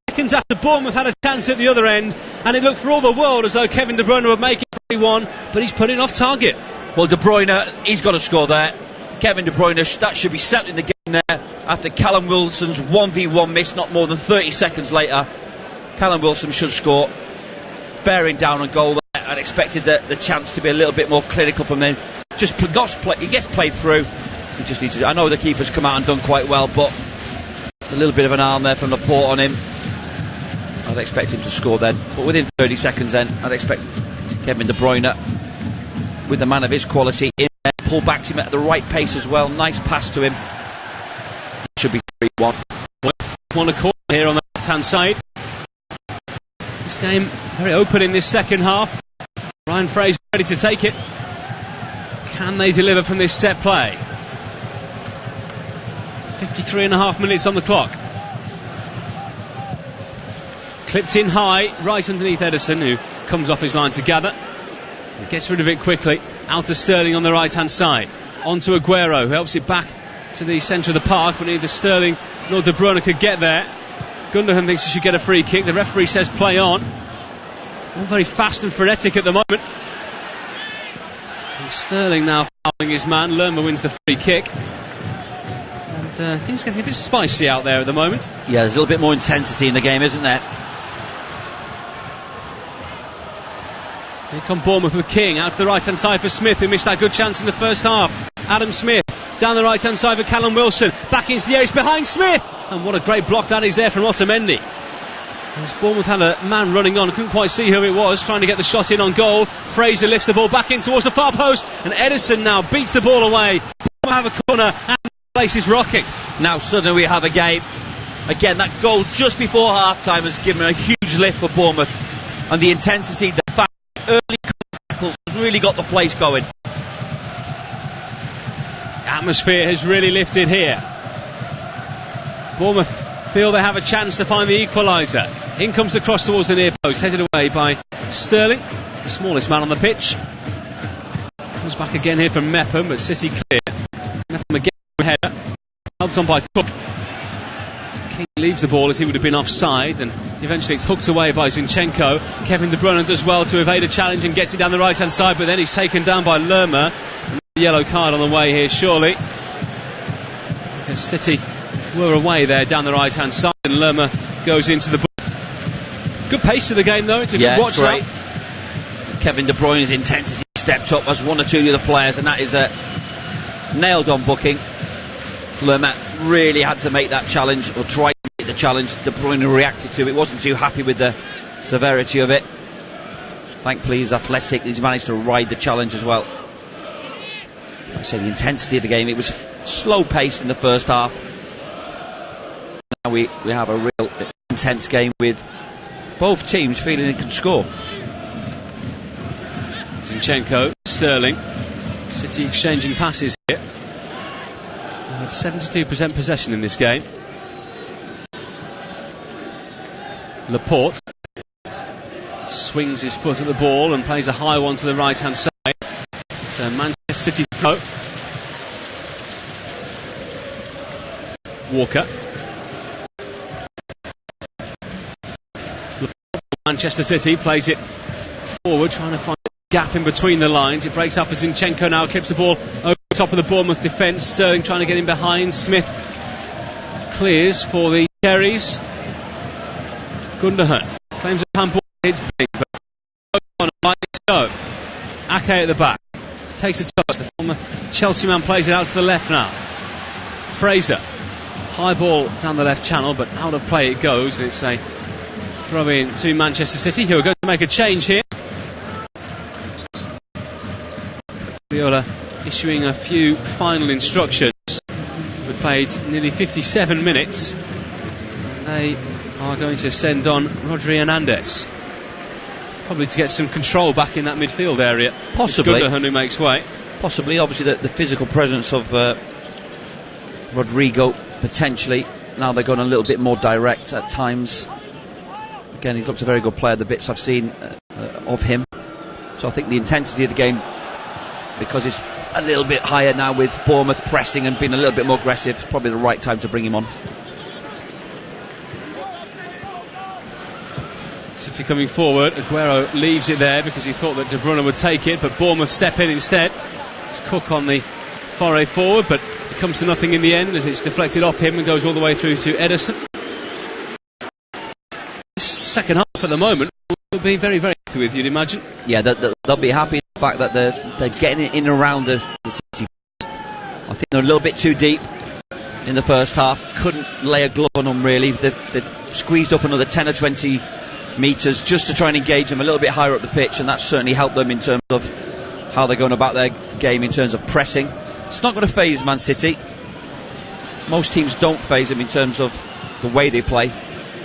Seconds after Bournemouth had a chance at the other end, and it looked for all the world as though Kevin De Bruyne would make it 3-1, but he's put it off target. Well, De Bruyne, he's got to score there. Kevin De Bruyne, that should be settling the game there after Callum Wilson's 1v1 miss not more than 30 seconds later. Callum Wilson should score. Bearing down on goal there, and expected the chance to be a little bit more clinical from him. Just he gets played through. He just needs to. I know the keeper's come out and done quite well, but a little bit of an arm there from Laporte on him. I'd expect him to score then, but within 30 seconds then, I'd expect Kevin De Bruyne, with a man of his quality in there, pull back to him at the right pace as well. Nice pass to him. Should be 3-1. Won a corner here on the left-hand side. This game very open in this second half. Ryan Fraser ready to take it. Can they deliver from this set play? 53.5 minutes on the clock. Clipped in high, right underneath Ederson, who comes off his line to gather. He gets rid of it quickly. Out to Sterling on the right-hand side. On to Aguero, who helps it back to the centre of the park, but neither Sterling nor De Bruyne could get there. Gundogan thinks he should get a free kick. The referee says play on. All very fast and frenetic at the moment. And Sterling now fouling his man. Lerma wins the free kick. And things getting a bit spicy out there at the moment. Yeah, there's a little bit more intensity in the game, isn't there? Here come Bournemouth with King out to the right hand side for Smith, who missed that good chance in the first half. Adam Smith down the right hand side for Callum Wilson, back into the ace behind Smith, and what a great block that is there from Otamendi. As Bournemouth had a man running on, couldn't quite see who it was, trying to get the shot in on goal. Fraser lifts the ball back in towards the far post, and Ederson now beats the ball away. Bournemouth have a corner, and the place is rocking. Now suddenly we have a game. Again, that goal just before half time has given a huge lift for Bournemouth, and the intensity, the fact early tackles has really got the place going. Atmosphere has really lifted here. Bournemouth feel they have a chance to find the equaliser. In comes the cross towards the near post, headed away by Sterling, the smallest man on the pitch. Comes back again here from Mepham, but City clear. Mepham again from header, helped on by Cook. King leaves the ball as he would have been offside, and eventually it's hooked away by Zinchenko. Kevin De Bruyne does well to evade a challenge and gets it down the right hand side, but then he's taken down by Lerma. Yellow card on the way here, surely. Because City were away there down the right hand side, and Lerma goes into the book. Good pace to the game though, it's a good watch. Right. Kevin De Bruyne's intensity stepped up as one or two of the other players, and that is a nailed on booking. Lerma really had to make that challenge, or try to make the challenge. De Bruyne reacted to it, wasn't too happy with the severity of it. Thankfully he's athletic, he's managed to ride the challenge as well. Like I say, the intensity of the game, it was slow paced in the first half. Now we have a real intense game with both teams feeling they can score. Zinchenko, Sterling, City exchanging passes here. They had 72% possession in this game. Laporte swings his foot at the ball and plays a high one to the right hand side. It's a Manchester City throw. Walker. Manchester City, plays it forward, trying to find a gap in between the lines. It breaks up as Zinchenko now clips the ball over the top of the Bournemouth defence. Sterling trying to get in behind. Smith clears for the Cherries. Gundogan claims a handball. It's big, but like so. Ake at the back takes a touch. The former Chelsea man plays it out to the left now. Fraser, high ball down the left channel, but out of play it goes. It's a throw in to Manchester City, who are going to make a change here. Viola issuing a few final instructions. We've played nearly 57 minutes. They are going to send on Rodri Hernandez, probably to get some control back in that midfield area. Possibly. It's Gundogan who makes way. Possibly, obviously, the physical presence of Rodrigo, potentially. Now they're going a little bit more direct at times. Again, he looks a very good player, the bits I've seen of him. So I think the intensity of the game, because it's a little bit higher now with Bournemouth pressing and being a little bit more aggressive, probably the right time to bring him on. City coming forward. Aguero leaves it there because he thought that De Bruyne would take it, but Bournemouth step in instead. It's Cook on the foray forward, but it comes to nothing in the end as it's deflected off him and goes all the way through to Ederson. This second half at the moment will be very, very happy with, you'd imagine. Yeah, they'll be happy with the fact that they're getting it in and around the City. I think they're a little bit too deep in the first half. Couldn't lay a glove on them really. They've squeezed up another 10 or 20 metres just to try and engage them a little bit higher up the pitch, and that's certainly helped them in terms of how they're going about their game in terms of pressing. It's not going to faze Man City. Most teams don't faze them in terms of the way they play,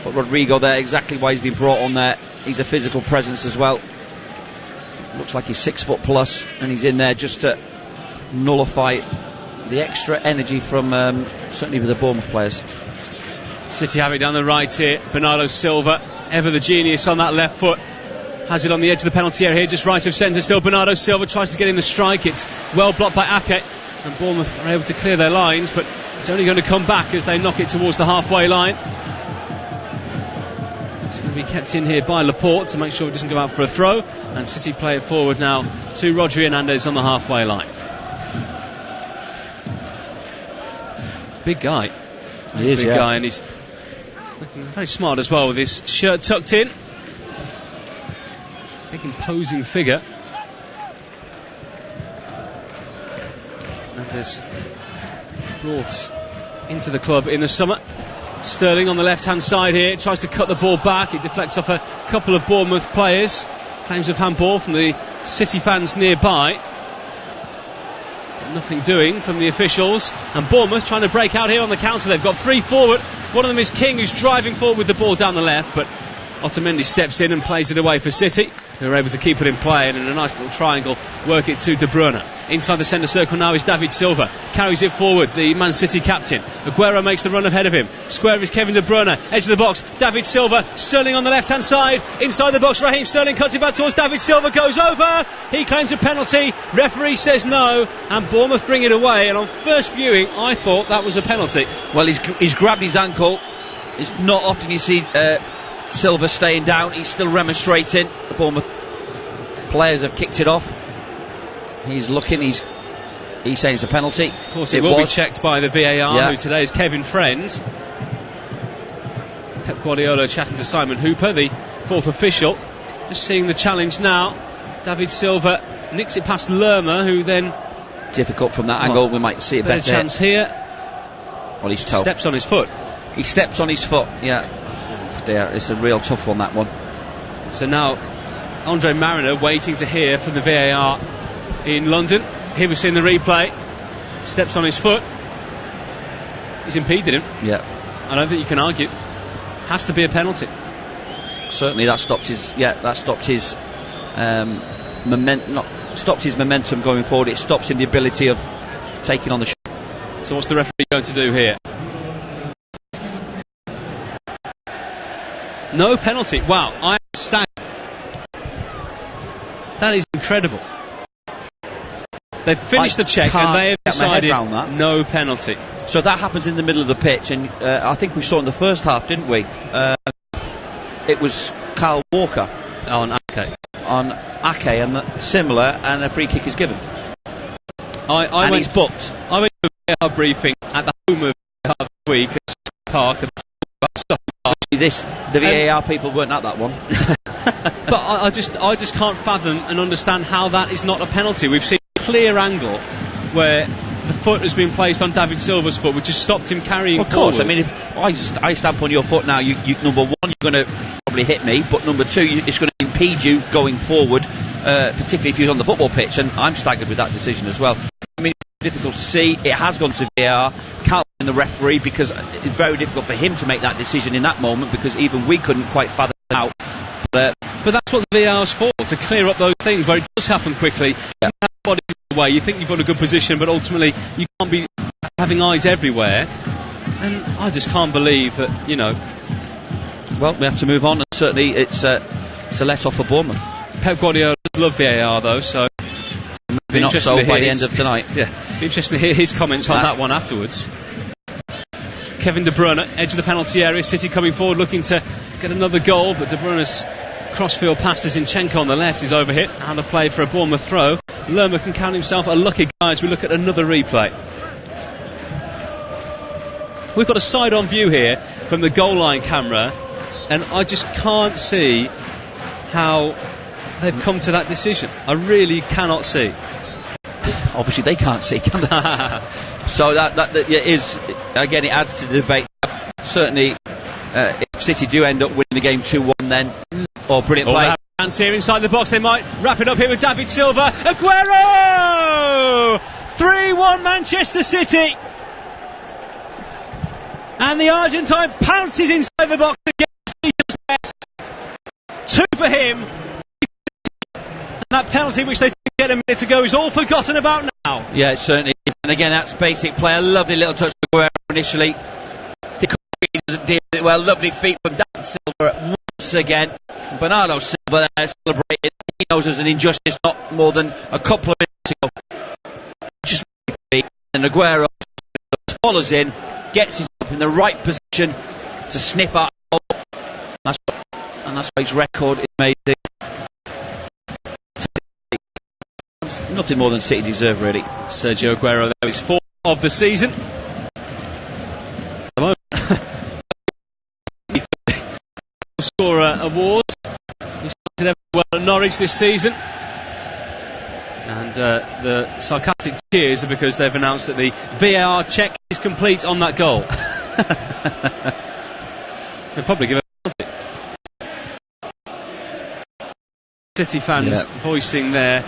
but Rodrigo there, exactly why he's been brought on there. He's a physical presence as well. Looks like he's 6 foot plus, and he's in there just to nullify the extra energy from certainly with the Bournemouth players. City have it down the right here. Bernardo Silva, ever the genius on that left foot, has it on the edge of the penalty area here, just right of centre still. Bernardo Silva tries to get in the strike. It's well blocked by Ake, and Bournemouth are able to clear their lines, but it's only going to come back as they knock it towards the halfway line. It's going to be kept in here by Laporte to make sure it doesn't go out for a throw, and City play it forward now to Rodri Hernandez on the halfway line. Big guy. He is, big guy, and he's looking very smart as well with his shirt tucked in. Big imposing figure. And there's brought into the club in the summer. Sterling on the left hand side here, tries to cut the ball back. It deflects off a couple of Bournemouth players. Claims of handball from the City fans nearby. Nothing doing from the officials, and Bournemouth trying to break out here on the counter. They've got 3 forward. One of them is King, who's driving forward with the ball down the left, but Otamendi steps in and plays it away for City, who are able to keep it in play, and in a nice little triangle work it to De Bruyne. Inside the centre circle now is David Silva, carries it forward, the Man City captain. Aguero makes the run ahead of him. Square is Kevin De Bruyne, edge of the box, David Silva, Sterling on the left hand side, inside the box, Raheem Sterling cuts it back towards David Silva, goes over, he claims a penalty, referee says no, and Bournemouth bring it away, and on first viewing I thought that was a penalty. Well, he's grabbed his ankle. It's not often you see Silva staying down. He's still remonstrating. The Bournemouth players have kicked it off. He's looking, he's saying it's a penalty. Of course it will be checked by the VAR, who today is Kevin Friend. Pep Guardiola chatting to Simon Hooper, the 4th official. Just seeing the challenge now. David Silva nicks it past Lerma, who then... Difficult from that angle, we might see it better. Chance here. Well, he's toe. Steps on his foot. He steps on his foot, yeah. There, it's a real tough one, that one. So now Andre Mariner waiting to hear from the VAR in London. Here we're seeing the replay. Steps on his foot. He's impeded him. Yeah. I don't think you can argue. Has to be a penalty. Certainly that stopped his. Yeah, that stopped his stopped his momentum going forward. It stops him the ability of taking on the shot. So what's the referee going to do here? No penalty. Wow, I am staggered. That is incredible. They've finished the check and they have decided no penalty. So that happens in the middle of the pitch, and I think we saw in the first half, didn't we? It was Kyle Walker on Ake. And similar, and a free kick is given. I went he's booked. I went to a VAR briefing at the home of VAR this week at Park. The VAR people weren't at that one. But I just can't fathom and understand how that is not a penalty. We've seen a clear angle where the foot has been placed on David Silva's foot, which has stopped him carrying Of course, forward. I mean, if I stamp on your foot now, you number one, you're going to probably hit me, but number two, it's going to impede you going forward, particularly if you're on the football pitch, and I'm staggered with that decision as well. I mean, it's difficult to see. It has gone to VAR. Can't blame the referee, because it's very difficult for him to make that decision in that moment, because even we couldn't quite fathom it out. But that's what the VAR's for, to clear up those things where it does happen quickly. Yeah. You have body away, you think you've got a good position, but ultimately you can't be having eyes everywhere. And I just can't believe that, you know. Well, we have to move on, and certainly it's a let-off for Bournemouth. Pep Guardiola does love VAR though, so maybe not so by the end of tonight. Yeah, be interesting to hear his comments on that one afterwards. Kevin De Bruyne, edge of the penalty area, City coming forward looking to get another goal, but De Bruyne's crossfield pass to Zinchenko on the left is overhit, out of play for a Bournemouth throw. Lerma can count himself a lucky guy as we look at another replay. We've got a side-on view here from the goal line camera, and I just can't see how they've come to that decision. I really cannot see. Obviously they can't see, can they? So that is, again, it adds to the debate. Certainly, if City do end up winning the game 2-1, then brilliant play. Chance here inside the box. They might wrap it up here with David Silva. Aguero! 3-1 Manchester City. And the Argentine pounces inside the box against best. 2 for him. And that penalty, which they didn't get a minute ago, is all forgotten about now. Yeah, it certainly is. And again, that's basic play. A lovely little touch to Aguero initially. He doesn't deal with it well. Lovely feet from David Silva once again. Bernardo Silva there celebrating. He knows there's an injustice not more than a couple of minutes ago. Just feet. And Aguero follows in, gets himself in the right position to sniff out. And that's why his record is amazing. Nothing more than City deserve, really. Sergio Aguero, that is 4th of the season. Scorer award. He started well at Norwich this season. And the sarcastic cheers are because they've announced that the VAR check is complete on that goal. They'll probably give a penalty. City fans voicing their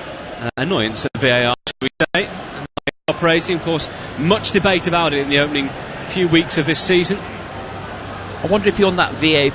annoyance at VAR, shall we say, and operating. Of course, much debate about it in the opening few weeks of this season. I wonder if you're on that VAR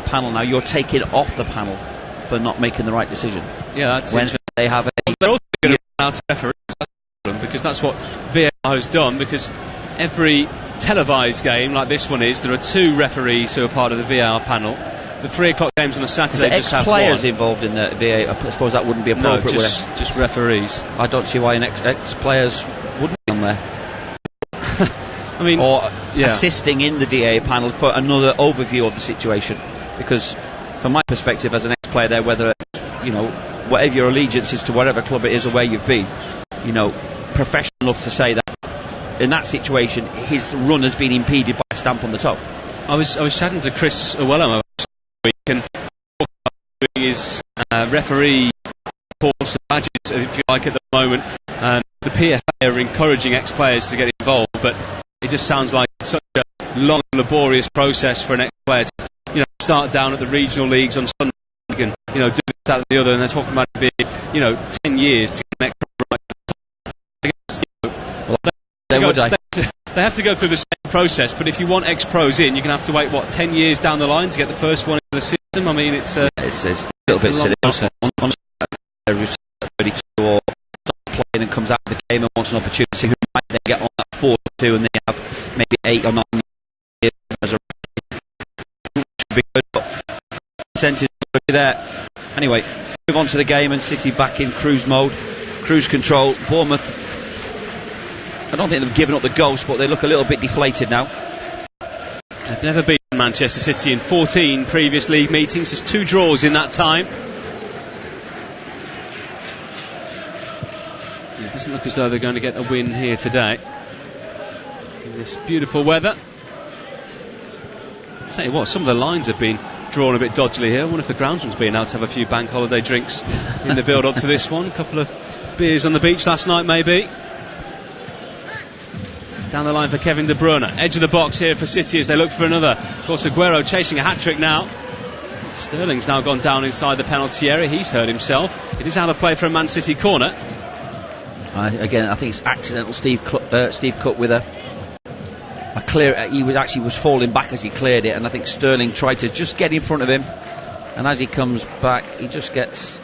panel now, you're taken off the panel for not making the right decision. Yeah, that's when they have a. They're also going to run out of referees, that's the problem, because that's what VAR has done. Because every televised game like this one is, there are 2 referees who are part of the VAR panel. The 3 o'clock games on a Saturday just have 1. Ex-players involved in the VAR? I suppose that wouldn't be appropriate. No, just referees. I don't see why an ex-players wouldn't be on there. I mean, assisting in the VAR panel for another overview of the situation, because from my perspective as an ex-player there, whether whatever your allegiance is to whatever club it is or where you've been, professional enough to say that in that situation his run has been impeded by a stamp on the toe. I was chatting to Chris Owellum this week, and doing his referee course of badges, if you like, at the moment. The PFA are encouraging ex-players to get involved, but it just sounds like such a long and laborious process for an ex-player to start down at the regional leagues on Sunday and do that and the other, and they're talking about it being 10 years to get an ex-pro. They have to go through the same process, but if you want ex-pros in, you're going to have to wait 10 years down the line to get the first one in the system. I mean, it's a little bit silly. On or playing and comes out of the game and wants an opportunity, who might then get on that 4-2 and they have maybe 8 or 9 years as a be good, but incentive there. Anyway, move on to the game, and City back in cruise mode, cruise control. Bournemouth, I don't think they've given up the ghost, but they look a little bit deflated now. They've never beaten Manchester City in 14 previous league meetings. Just 2 draws in that time. It doesn't look as though they're going to get a win here today in this beautiful weather. I'll tell you what, some of the lines have been drawn a bit dodgily here. I wonder if the groundsman's been out to have a few bank holiday drinks in the build up to this one. A couple of beers on the beach last night maybe. Down the line for Kevin De Bruyne. Edge of the box here for City as they look for another. Of course, Aguero chasing a hat-trick now. Sterling's now gone down inside the penalty area. He's hurt himself. It is out of play for a Man City corner. Again, I think it's accidental. Steve Cook with a clear. He was falling back as he cleared it, and I think Sterling tried to just get in front of him. And as he comes back, he just gets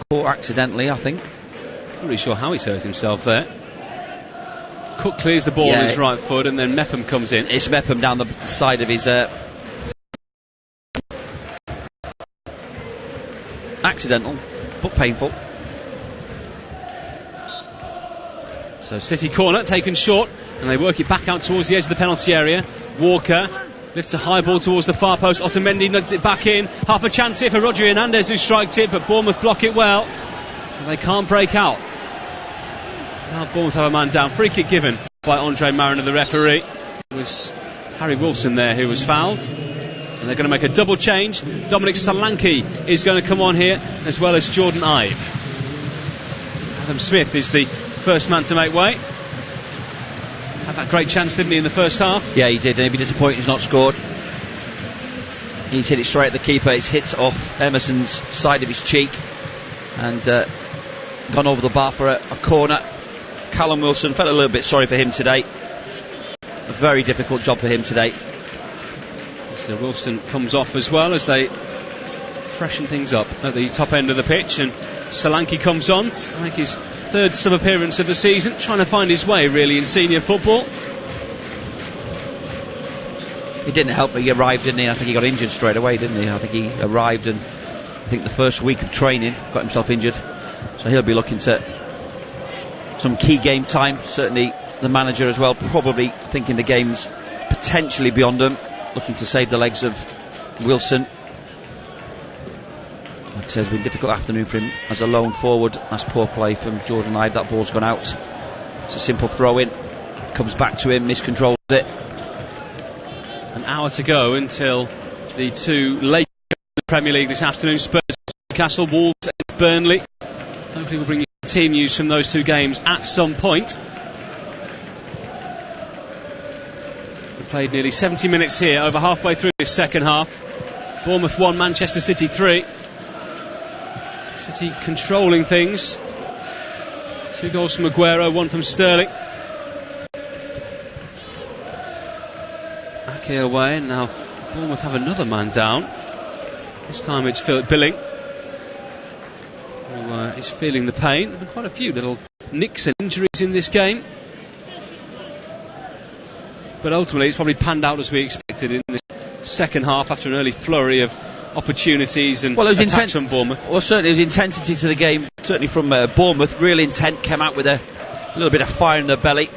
caught accidentally, I think. Not really sure how he's hurt himself there. Cook clears the ball on his right foot, and then Mepham comes in. It's Mepham down the side of his accidental but painful. So City corner taken short, and they work it back out towards the edge of the penalty area. Walker lifts a high ball towards the far post. Otamendi nuds it back in. Half a chance here for Roger Hernandez, who striked it, but Bournemouth block it well. And they can't break out. Now Bournemouth have a man down. Free kick given by Andre Mariner, the referee. It was Harry Wilson there who was fouled. And they're going to make a double change. Dominic Solanke is going to come on here, as well as Jordan Ive. Adam Smith is the first man to make way. Had that great chance, didn't he, in the first half? Yeah, he did, and he'd be disappointed he's not scored. He's hit it straight at the keeper. It's hit off Emerson's side of his cheek and gone over the bar for a corner. Callum Wilson, felt a little bit sorry for him today. A very difficult job for him today. So Wilson comes off as well as they freshen things up at the top end of the pitch, and Solanke comes on to make his 3rd sub-appearance of the season, trying to find his way really in senior football. He didn't help, but he arrived, didn't he? I think he got injured straight away, didn't he? I think he arrived, and I think the first week of training got himself injured, so he'll be looking to some key game time. Certainly the manager as well, probably thinking the game's potentially beyond them, looking to save the legs of Wilson. Like I said, it's been a difficult afternoon for him as a lone forward. That's poor play from Jordan Ive. That ball's gone out. It's a simple throw in, comes back to him, miscontrols it. An hour to go until the 2 late in the Premier League this afternoon. Spurs, Newcastle, Wolves and Burnley. Hopefully we'll bring you team news from those 2 games at some point. We've played nearly 70 minutes here, over halfway through this second half. Bournemouth 1, Manchester City 3. City controlling things. 2 goals from Aguero, 1 from Sterling. Ake away, and now Bournemouth have another man down. This time it's Philip Billing, who is feeling the pain. There have been quite a few little nicks and injuries in this game, but ultimately it's probably panned out as we expected in this second half after an early flurry of opportunities and attacks from Bournemouth. Well, certainly there was intensity to the game, certainly from Bournemouth. Real intent, came out with a little bit of fire in their belly,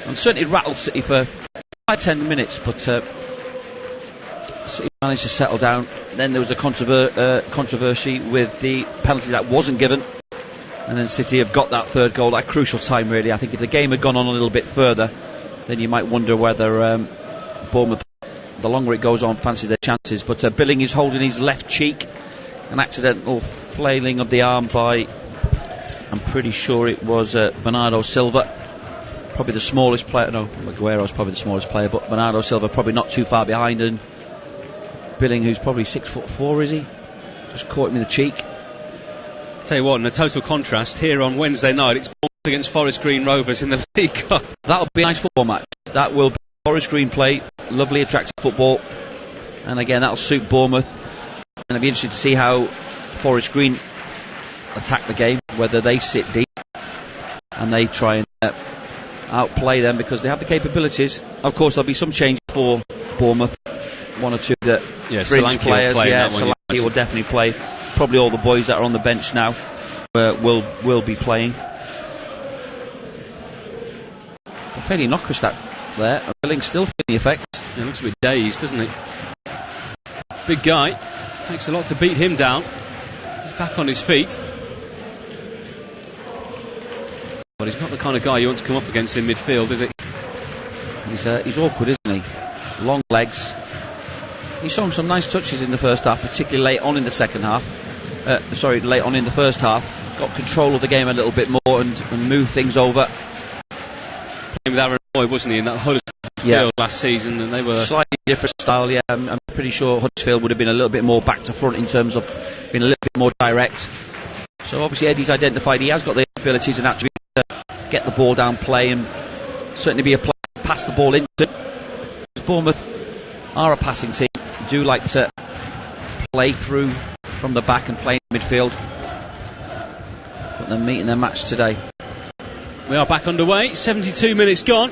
and certainly rattled City for 5-10 minutes, but City managed to settle down. Then there was a controversy with the penalty that wasn't given, and then City have got that 3rd goal at a crucial time really. I think if the game had gone on a little bit further, then you might wonder whether Bournemouth, the longer it goes on, fancy their chances. But Billing is holding his left cheek. An accidental flailing of the arm by, I'm pretty sure it was Bernardo Silva, probably the smallest player. No, Aguero's probably the smallest player, but Bernardo Silva probably not too far behind, and Billing, who's probably 6'4", is he? Just caught him in the cheek. Tell you what, in a total contrast, here on Wednesday night, it's Bournemouth against Forest Green Rovers in the League Cup. That'll be a nice football match. That will be Forest Green play, lovely, attractive football, and again, that'll suit Bournemouth. And it'll be interesting to see how Forest Green attack the game, whether they sit deep and they try and outplay them, because they have the capabilities. Of course, there'll be some change for Bournemouth. 1 or 2 that fringe players. Solanke will definitely play. Probably all the boys that are on the bench now will be playing. Fairly innocuous that there. Billing still feeling the effects. He looks a bit dazed, doesn't he? Big guy. Takes a lot to beat him down. He's back on his feet. But he's not the kind of guy you want to come up against in midfield, is he? He's awkward, isn't he? Long legs. He's shown some nice touches in the first half, particularly late on in the second half. Late on in the first half. Got control of the game a little bit more and moved things over. Playing with Aaron Roy, wasn't he, in that Huddersfield last season, and they were slightly different style. Yeah, I'm pretty sure Huddersfield would have been a little bit more back to front in terms of being a little bit more direct. So obviously Eddie's identified he has got the abilities and attributes to get the ball down, play, and certainly be a player to pass the ball into. Bournemouth are a passing team, do like to play through from the back and play in midfield, but they're meeting their match today. We are back underway, 72 minutes gone.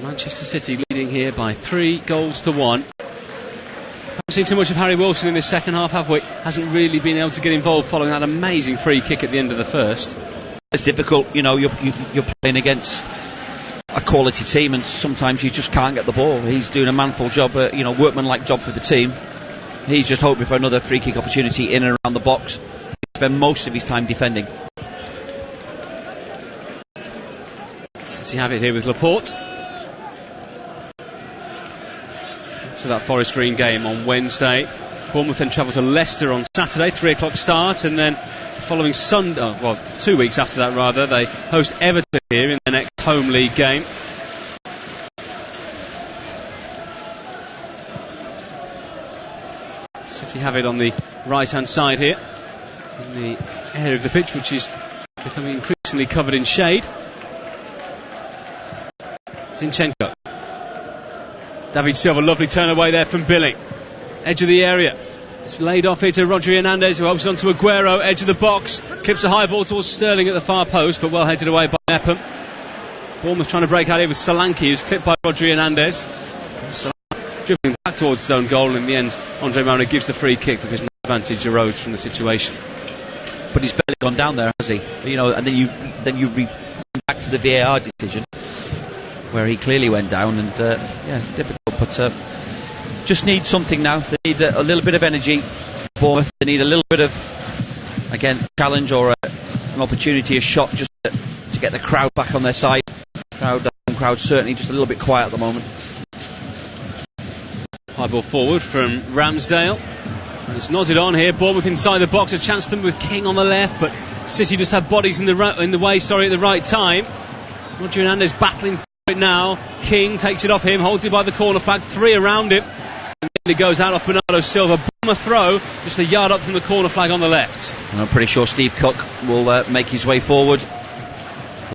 Manchester City leading here by 3-1. Haven't seen too much of Harry Wilson in this second half, have we? Hasn't really been able to get involved following that amazing free kick at the end of the first. It's difficult, you know, you're playing against a quality team and sometimes you just can't get the ball. He's doing a manful job, workman-like job for the team. He's just hoping for another free kick opportunity in and around the box. He spent most of his time defending. City have it here with Laporte. So that Forest Green game on Wednesday. Bournemouth then travel to Leicester on Saturday, 3 o'clock start, and then following Sunday, 2 weeks after that rather, they host Everton here in their next home league game. City have it on the right hand side here, in the area of the pitch which is becoming increasingly covered in shade. Zinchenko. David Silva, lovely turn away there from Billing. Edge of the area. It's laid off here to Rodri Hernandez, who helps on to Aguero, edge of the box. Clips a high ball towards Sterling at the far post, but well headed away by Nepham. Bournemouth trying to break out here with Solanke, who's clipped by Rodri Hernandez. Dribbling back towards his own goal. In the end, Andre Marina gives the free kick because no advantage arose from the situation. But he's barely gone down there, has he? You know, and then you back to the VAR decision, where he clearly went down, and difficult, but just need something now. They need a little bit of energy. Bournemouth, they need a little bit of, again, challenge or an opportunity, a shot, just to get the crowd back on their side. Crowd certainly just a little bit quiet at the moment. High ball forward from Ramsdale, and it's nodded on here. Bournemouth inside the box, a chance to them with King on the left, but City just have bodies in the way at the right time. Rodri Hernandez battling it now. King takes it off him, holds it by the corner flag, 3 around him, and then it goes out off Bernardo Silva. Bournemouth throw just a yard up from the corner flag on the left. And I'm pretty sure Steve Cook will make his way forward.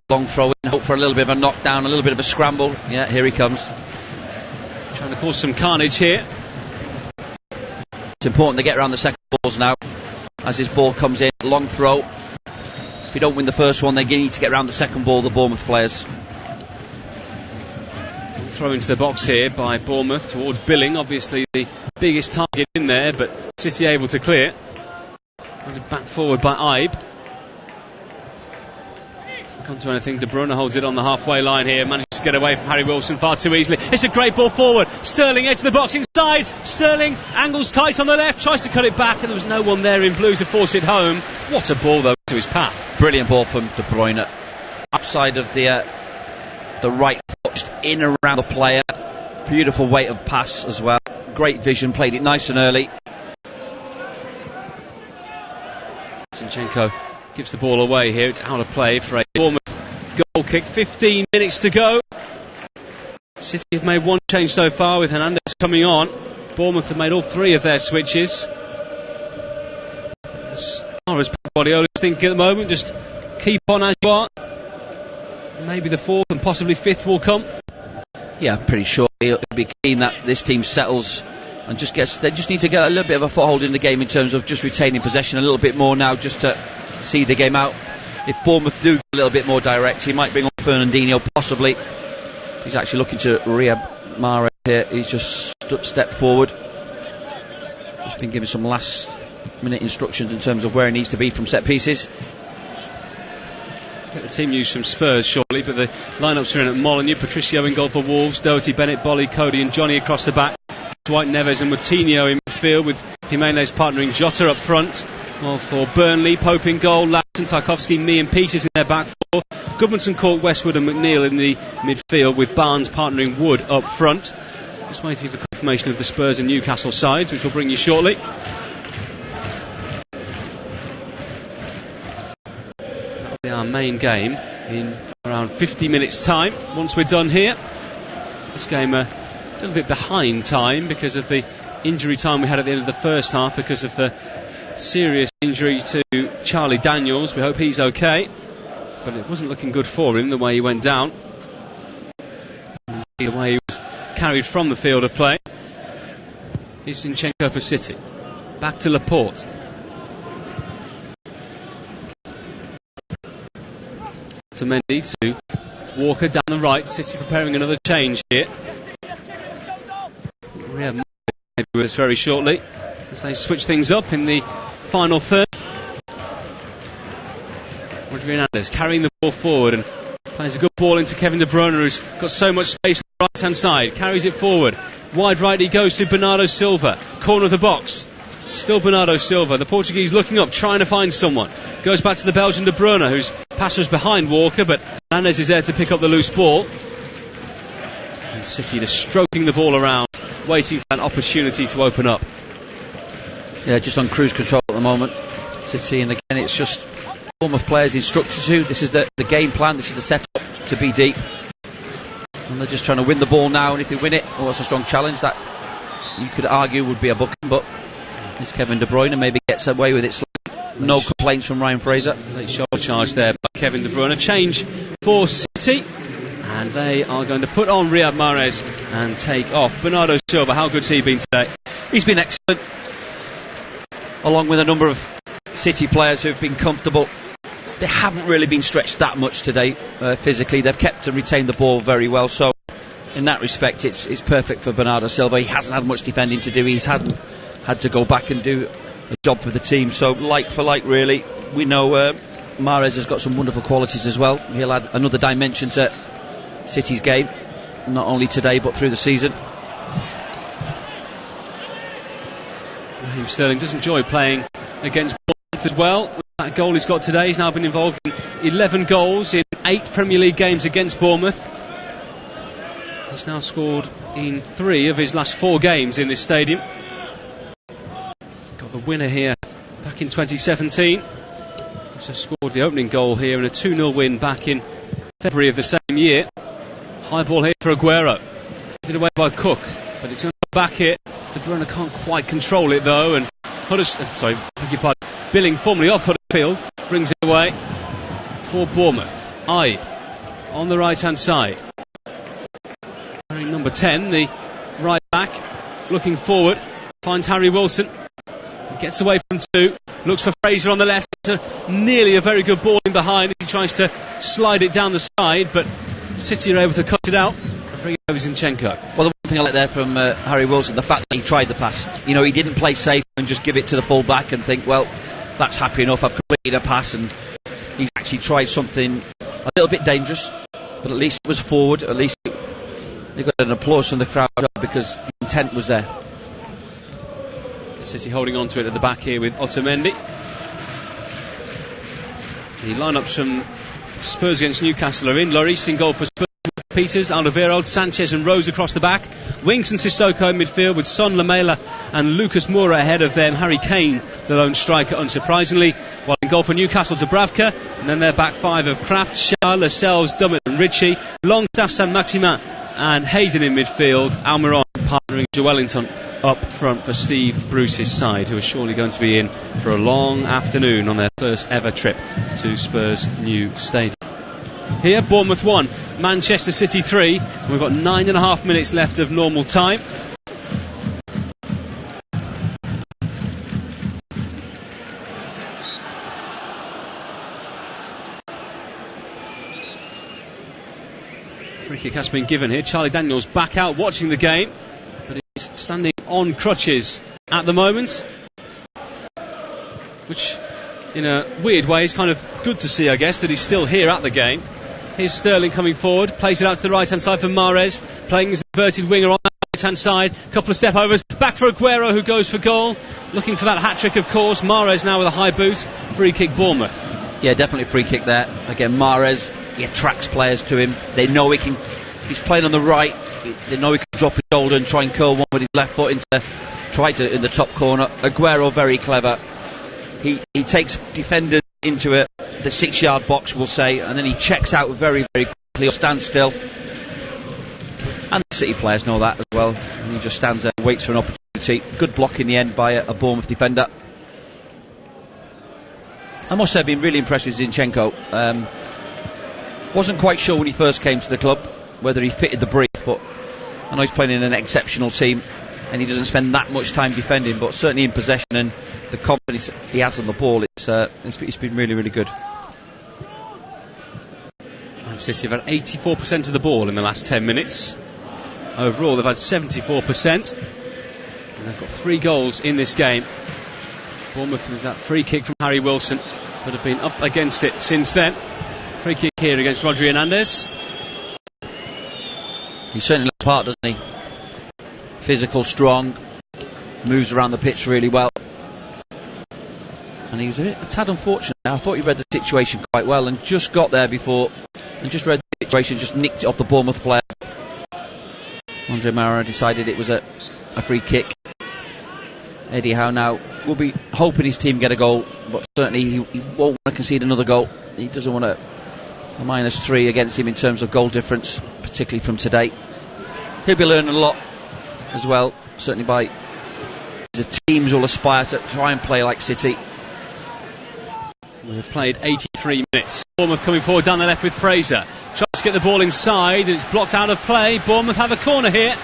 Long throw in, hope for a little bit of a knockdown, a little bit of a scramble. Yeah, here he comes. Trying to cause some carnage here. It's important to get around the second balls now as this ball comes in. Long throw. If you don't win the first one, they need to get around the second ball, the Bournemouth players. Throw into the box here by Bournemouth towards Billing, obviously the biggest target in there, but City able to clear. Back forward by Ibe. Doesn't come to anything. De Bruyne holds it on the halfway line here, manages to get away from Harry Wilson far too easily. It's a great ball forward. Sterling edge of the box inside. Sterling angles tight on the left, tries to cut it back, and there was no one there in blue to force it home. What a ball though to his path. Brilliant ball from De Bruyne. Outside of the right foot, just in and around the player. Beautiful weight of pass as well. Great vision, played it nice and early. Zinchenko gives the ball away here. It's out of play for a Bournemouth goal kick. 15 minutes to go. City have made one change so far with Hernandez coming on. Bournemouth have made all 3 of their switches. As far as Guardiola's thinking at the moment, just keep on as you are. Maybe the 4th and possibly 5th will come. Yeah, I'm pretty sure he'll be keen that this team settles and they just need to get a little bit of a foothold in the game in terms of just retaining possession a little bit more now, just to see the game out. If Bournemouth do get a little bit more direct, he might bring on Fernandinho possibly. He's actually looking to Riyad Mahrez here. He's just stepped forward. Just been given some last minute instructions in terms of where he needs to be from set pieces. Get the team news from Spurs shortly, but the lineups are in at Molineux, Patricio in goal for Wolves, Doherty, Bennett, Bolly, Cody and Johnny across the back. Dwight, Neves and Moutinho in midfield, with Jimenez partnering Jota up front. Well, for Burnley, Pope in goal, Lampson, Tarkowski, Mee and Peters in their back four. Goodmanson, Cork, Westwood and McNeil in the midfield, with Barnes partnering Wood up front. Just waiting for confirmation of the Spurs and Newcastle sides, which will bring you shortly. That'll be our main game in around 50 minutes time. Once we're done here, this game a little bit behind time because of the injury time we had at the end of the first half, because of the serious injury to Charlie Daniels. We hope he's okay, but it wasn't looking good for him, the way he went down, the way he was carried from the field of play. Here's Zinchenko for City, back to Laporte. To Mendy, to Walker down the right. City preparing another change here. Riyad Mahrez with us very shortly as they switch things up in the final third. Rodri Hernandez carrying the ball forward and plays a good ball into Kevin De Bruyne, who's got so much space on the right hand side. Carries it forward. Wide right he goes to Bernardo Silva. Corner of the box. Still Bernardo Silva. The Portuguese looking up, trying to find someone. Goes back to the Belgian De Bruyne, whose pass was behind Walker, but Hernandez is there to pick up the loose ball. And City just stroking the ball around, waiting for an opportunity to open up. Yeah, just on cruise control at the moment, City, and again it's just Bournemouth players instructed to. This is the game plan, this is the setup to be deep. And they're just trying to win the ball now, and if they win it, oh, it's a strong challenge. That you could argue would be a booking, but it's Kevin De Bruyne and maybe gets away with it. No complaints from Ryan Fraser. Late shoulder charge there by Kevin De Bruyne. Change for City, and they are going to put on Riyad Mahrez and take off Bernardo Silva. How good's he been today? He's been excellent, along with a number of City players who've been comfortable. They haven't really been stretched that much today physically. They've kept and retained the ball very well, so in that respect it's perfect for Bernardo Silva. He hasn't had much defending to do. He's hadn't had to go back and do a job for the team, so like for like really. We know Mahrez has got some wonderful qualities as well. He'll add another dimension to City's game, not only today but through the season. Raheem Sterling does enjoy playing against Bournemouth as well. That goal he's got today, he's now been involved in 11 goals in 8 Premier League games against Bournemouth. He's now scored in 3 of his last 4 games in this stadium. Got the winner here back in 2017. Also scored the opening goal here in a 2-0 win back in February of the same year. High ball here for Aguero. Hit away by Cook, but it's going to go back here. De Bruyne can't quite control it though, and Billing, formerly of Huddersfield, brings it away for Bournemouth. Ibe on the right hand side. Wearing number 10, the right back, looking forward, finds Harry Wilson. Gets away from 2, looks for Fraser on the left. Nearly a very good ball in behind as he tries to slide it down the side, but City are able to cut it out and bring it over Zinchenko. Well, the one thing I like there from Harry Wilson, the fact that he tried the pass. You know, he didn't play safe and just give it to the full back and think, well, that's happy enough, I've completed a pass, and he's actually tried something a little bit dangerous, but at least it was forward. At least he got an applause from the crowd because the intent was there. City holding on to it at the back here with Otamendi. The lineups from Spurs against Newcastle are in. Lloris in goal for Spurs, Peters, Alderweireld, Sanchez and Rose across the back. Winks and Sissoko in midfield with Son, Lamela and Lucas Moura ahead of them. Harry Kane, the lone striker, unsurprisingly. While in goal for Newcastle, Dubravka, and then their back 5 of Kraft, Shah, Lascelles, Dummett and Ritchie. Longstaff, Saint-Maximin and Hayden in midfield. Almiron partnering Joelinton up front for Steve Bruce's side, who is surely going to be in for a long afternoon on their first ever trip to Spurs' new stadium. Here, Bournemouth 1, Manchester City 3. And we've got 9.5 minutes left of normal time. Free kick has been given here. Charlie Daniels back out watching the game, but he's standing on crutches at the moment, which in a weird way, it's kind of good to see, I guess, that he's still here at the game. Here's Sterling coming forward, plays it out to the right-hand side for Mahrez, playing as the inverted winger on the right-hand side. Couple of step-overs, back for Aguero, who goes for goal. Looking for that hat-trick, of course. Mahrez now with a high boot. Free kick, Bournemouth. Yeah, definitely free kick there. Again, Mahrez, he attracts players to him. They know he can. He's playing on the right. They know he can drop his shoulder and try and curl one with his left foot in the top corner. Aguero, very clever. He takes defenders into the 6-yard box, we'll say, and then he checks out very, very quickly or stands still. And the City players know that as well. And he just stands there and waits for an opportunity. Good block in the end by a Bournemouth defender. I must say I've been really impressed with Zinchenko. Wasn't quite sure when he first came to the club whether he fitted the brief, but I know he's playing in an exceptional team and he doesn't spend that much time defending, but certainly in possession and the confidence he has on the ball, it's been really, really good. Man City have had 84% of the ball in the last 10 minutes. Overall, they've had 74%. And they've got 3 goals in this game. Bournemouth with that free kick from Harry Wilson, but have been up against it since then. Free kick here against Rodri Hernandez. He certainly looks part, doesn't he? Physical, strong, moves around the pitch really well. And he was a tad unfortunate. I thought he read the situation quite well and just got there before, and just read the situation, just nicked it off the Bournemouth player. Andre Mara decided it was a free kick. Eddie Howe now will be hoping his team get a goal, but certainly he won't want to concede another goal. He doesn't want a -3 against him in terms of goal difference, particularly from today. He'll be learning a lot as well, certainly by the teams will aspire to try and play like City. We've played 83 minutes. Bournemouth coming forward down the left with Fraser. Tries to get the ball inside and it's blocked out of play. Bournemouth have a corner here.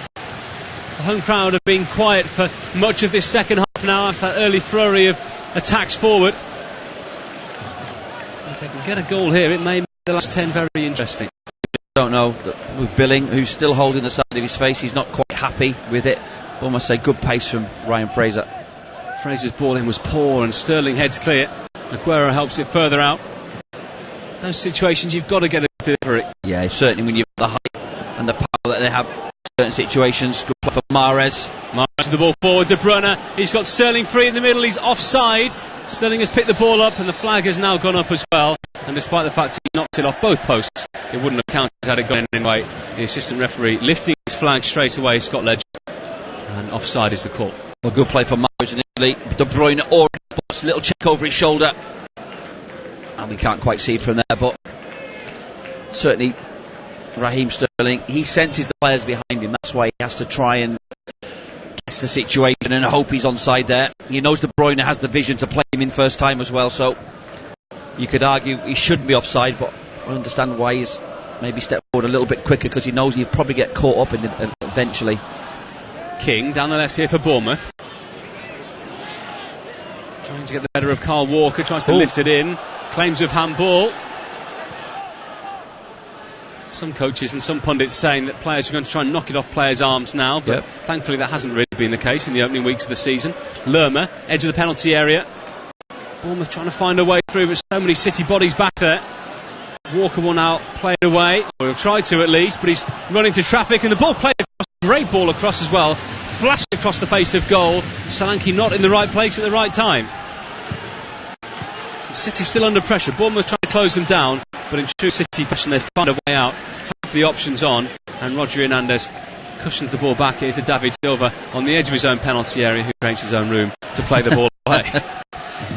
The home crowd have been quiet for much of this second half now after that early flurry of attacks forward. If they can get a goal here, it may make the last 10 very interesting. Don't know with Billing, who's still holding the side of his face. He's not quite happy with it. Almost say good pace from Ryan Fraser. Fraser's ball in was poor and Sterling heads clear. Aguero helps it further out. Those situations you've got to get a delivery. Yeah, certainly when you've got the height and the power that they have in certain situations. Good play for Mahrez. Mahrez with the ball forward to Brunner. He's got Sterling free in the middle. He's offside. Sterling has picked the ball up and the flag has now gone up as well. And despite the fact he knocked it off both posts, it wouldn't have counted had it gone in anyway. The assistant referee lifting his flag straight away, Scott Ledger. And offside is the call. Well, good play for Mahrez initially. De Bruyne or a little check over his shoulder. And we can't quite see it from there, but certainly Raheem Sterling, he senses the players behind him. That's why he has to try and guess the situation and hope he's onside there. He knows De Bruyne has the vision to play him in first time as well, so you could argue he shouldn't be offside, but I understand why he's maybe stepped forward a little bit quicker, because he knows he'll probably get caught up in it eventually. King down the left here for Bournemouth. Trying to get the better of Carl Walker, tries to lift it in. Claims of handball. Some coaches and some pundits saying that players are going to try and knock it off players' arms now, but thankfully that hasn't really been the case in the opening weeks of the season. Lerma, edge of the penalty area. Bournemouth trying to find a way through, but so many City bodies back there. Walker will now play it away, or he'll try to at least, but he's running to traffic and the ball played across. Great ball across as well, flashed across the face of goal. Solanke not in the right place at the right time. City still under pressure. Bournemouth trying to close them down, but in true City fashion they find a way out. Have the options on, and Rodri Hernandez cushions the ball back here to David Silva on the edge of his own penalty area, who creates his own room to play the ball away.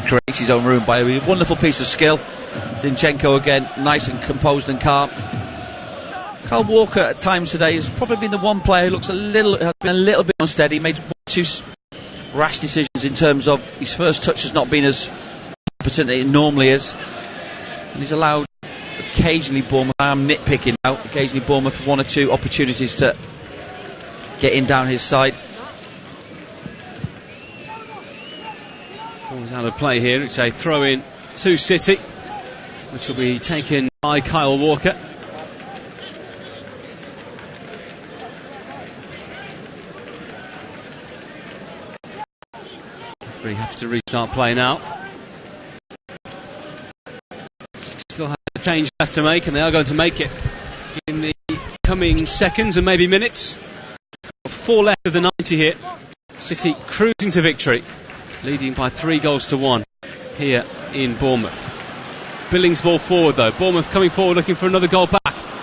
Creates his own room by a wonderful piece of skill. Zinchenko again, nice and composed and calm. Carl Walker at times today has probably been the one player who has been a little bit unsteady, made 2 rash decisions in terms of his first touch has not been as competent as it normally is, and he's allowed occasionally Bournemouth, I'm nitpicking now, occasionally Bournemouth 1 or 2 opportunities to get in down his side. Ball's out of play here. It's a throw in to City, which will be taken by Kyle Walker. Very happy to restart play now. change left to make, and they are going to make it in the coming seconds and maybe minutes. 4 left of the 90 here. City cruising to victory, leading by 3-1 here in Bournemouth. Billings ball forward though. Bournemouth coming forward looking for another goal back.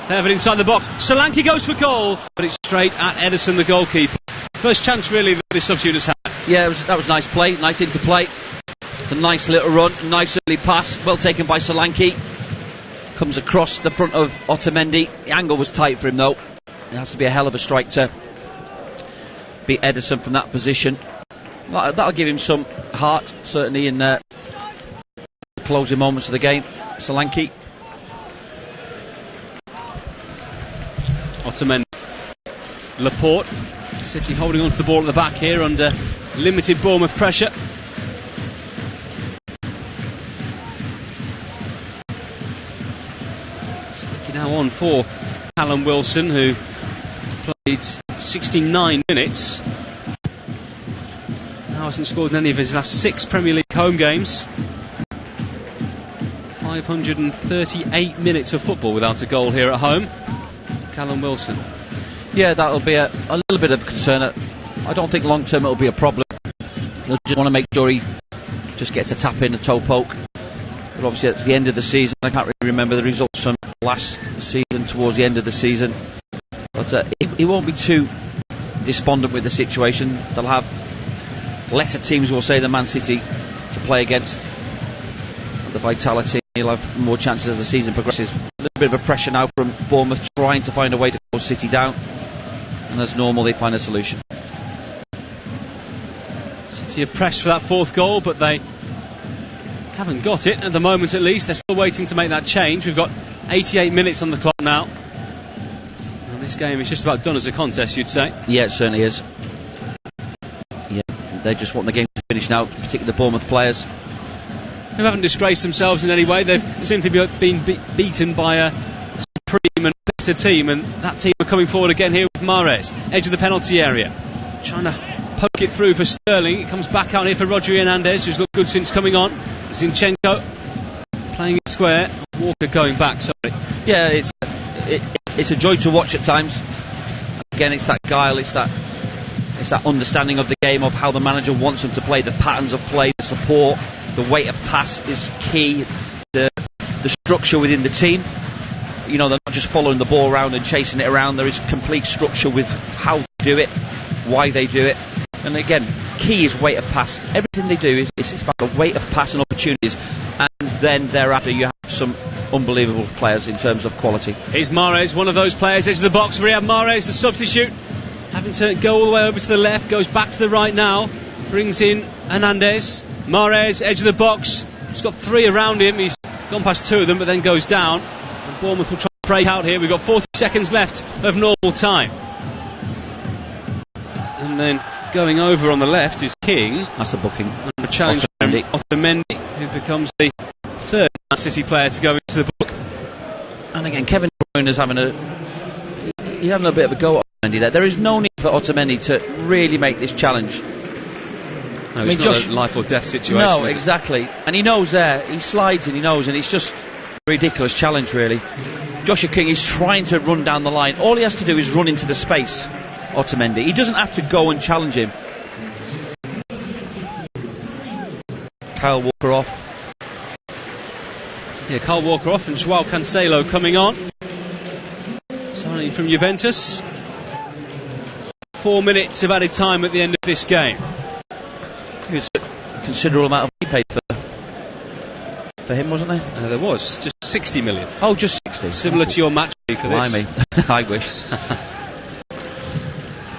They have it inside the box. Solanke goes for goal, but it's straight at Ederson, the goalkeeper. First chance really that this substitute has had. Yeah, that was nice play, nice interplay. It's a nice little run, nice early pass, well taken by Solanke. Comes across the front of Otamendi. The angle was tight for him though. It has to be a hell of a strike to beat Ederson from that position. That'll give him some heart, certainly in the closing moments of the game. Solanke. Otamendi. Laporte. City holding on to the ball at the back here under limited Bournemouth pressure. City now on for Callum Wilson, who played 69 minutes. Now hasn't scored in any of his last 6 Premier League home games. 538 minutes of football without a goal here at home. Callum Wilson. Yeah, that'll be a little bit of concern. I don't think long term it'll be a problem. They'll just want to make sure he just gets a tap in, a toe poke. But obviously at the end of the season, I can't really remember the results from last season, towards the end of the season. But he won't be too despondent with the situation. They'll have lesser teams, we'll say, than Man City to play against. The vitality, he'll have more chances as the season progresses. A little bit of a pressure now from Bournemouth trying to find a way to close City down. And as normal, they find a solution. City have pressed for that 4th goal, but they haven't got it at the moment at least. They're still waiting to make that change. We've got 88 minutes on the clock now. And this game is just about done as a contest, you'd say. Yeah, it certainly is. Yeah, they just want the game to finish now, particularly the Bournemouth players. Who haven't disgraced themselves in any way. They've simply been beaten by a supreme and better team, and that team are coming forward again here with Mahrez, edge of the penalty area, trying to poke it through for Sterling. It comes back out here for Rodri Hernandez, who's looked good since coming on. Zinchenko playing it square. Walker going back. Sorry. Yeah, it's a joy to watch at times. Again, it's that guile, it's that understanding of the game, of how the manager wants them to play, the patterns of play, the support. The weight of pass is key. The structure within the team. You know, they're not just following the ball around and chasing it around. There is complete structure with how to do it, why they do it. And again, key is weight of pass. Everything they do is about the weight of pass and opportunities. And then thereafter you have some unbelievable players in terms of quality. Here's Mahrez, one of those players, edge of the box. Riyad Mahrez, the substitute, having to go all the way over to the left, goes back to the right now, brings in Hernandez. Mahrez, edge of the box. He's got 3 around him. He's gone past 2 of them, but then goes down. And Bournemouth will try to break out here. We've got 40 seconds left of normal time. And then going over on the left is King. That's a booking. And a challenge from Otamendi, who becomes the 3rd Man City player to go into the book. And again, Kevin De Bruyne is having a bit of a go at Otamendi there. There is no need for Otamendi to really make this challenge. No, it's not a life or death situation. No, exactly. And he knows there. He slides and he knows, and it's just a ridiculous challenge, really. Joshua King is trying to run down the line. All he has to do is run into the space, Otamendi. He doesn't have to go and challenge him. Kyle Walker off. Yeah, Kyle Walker off and Joao Cancelo coming on. Signing from Juventus. 4 minutes of added time at the end of this game. There's a considerable amount of money paid for him, wasn't there? There was, just 60 million. Oh, just 60. Similar to your match fee for this. I wish.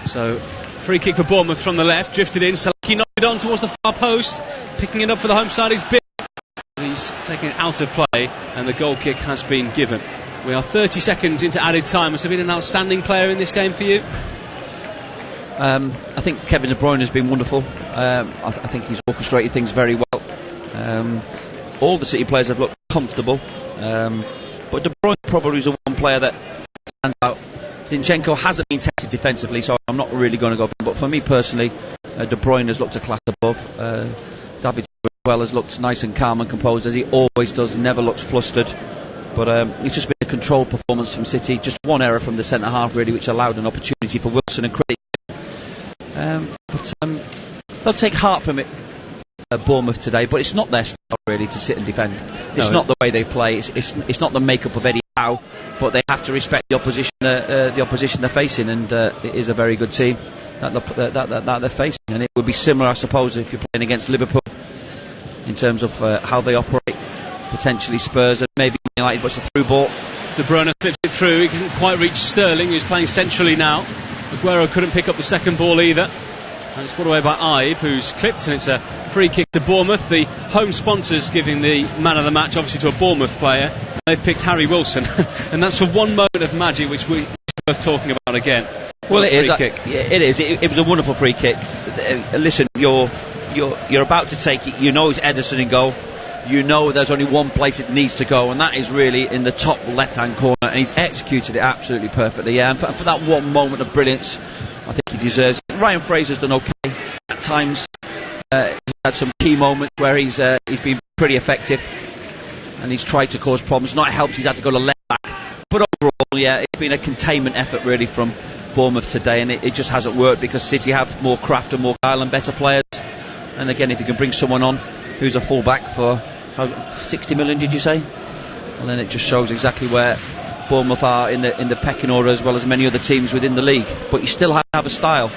So, free kick for Bournemouth from the left, drifted in, Solanke knocked it on towards the far post, picking it up for the home side is Bill. He's taking it out of play, and the goal kick has been given. We are 30 seconds into added time. Has there been an outstanding player in this game for you? I think Kevin De Bruyne has been wonderful. I think he's orchestrated things very well. All the City players have looked comfortable, but De Bruyne probably is the one player that stands out. Zinchenko hasn't been tested defensively, so I'm not really going to go for him. But for me personally, De Bruyne has looked a class above. David as well has looked nice and calm and composed, as he always does, never looks flustered. But it's just been a controlled performance from City. Just one error from the centre half, really, which allowed an opportunity for Wilson and credit. But they'll take heart from it, Bournemouth today. But it's not their style, really, to sit and defend. It's not the way they play. It's not the makeup of Eddie Howe. But they have to respect the opposition they're facing, and it is a very good team that they're facing. And it would be similar, I suppose, if you're playing against Liverpool in terms of how they operate. Potentially Spurs and maybe United, but it's a through ball. De Bruyne slips it through. He couldn't quite reach Sterling, who's playing centrally now. Aguero couldn't pick up the second ball either. And it's put away by Ibe, who's clipped, and it's a free kick to Bournemouth. The home sponsors giving the man of the match, obviously, to a Bournemouth player. They've picked Harry Wilson, and that's for one moment of magic, which we're worth talking about again. Well, it is. Kick. It is. It was a wonderful free kick. Listen, you're about to take it. You know it's Ederson in goal. You know there's only one place it needs to go, and that is really in the top left-hand corner, and he's executed it absolutely perfectly. Yeah, and for that one moment of brilliance, I think he deserves it. Ryan Fraser's done okay at times. He's had some key moments where he's been pretty effective, and he's tried to cause problems. Not helped, he's had to go to left back. But overall, yeah, it's been a containment effort really from Bournemouth today, and it just hasn't worked because City have more craft and more guile and better players. And again, if you can bring someone on who's a full-back for 60 million, did you say? And then it just shows exactly where Bournemouth are in the pecking order, as well as many other teams within the league. But you still have to have a style,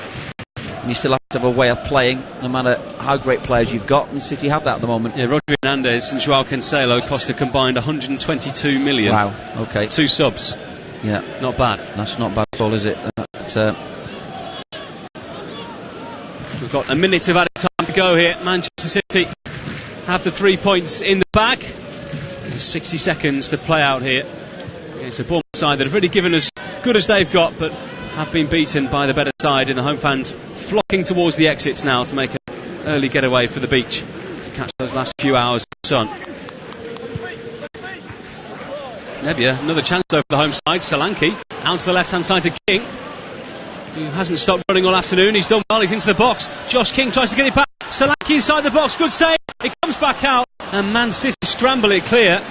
and you still have to have a way of playing, no matter how great players you've got, and City have that at the moment. Yeah, Rodri Hernandez and Joao Cancelo cost a combined 122 million. Wow, okay. 2 subs. Yeah. Not bad. That's not bad at all, is it? We've got a minute of added time to go here. Manchester City have the 3 points in the bag. There's 60 seconds to play out here against the Bournemouth side that have really given as good as they've got, but have been beaten by the better side, and the home fans flocking towards the exits now to make an early getaway for the beach to catch those last few hours of sun. Maybe another chance over the home side. Solanke out to the left hand side to King, who hasn't stopped running all afternoon. He's done well, he's into the box. Josh King tries to get it back. Solanke inside the box, good save. It comes back out, and Man City scramble it clear.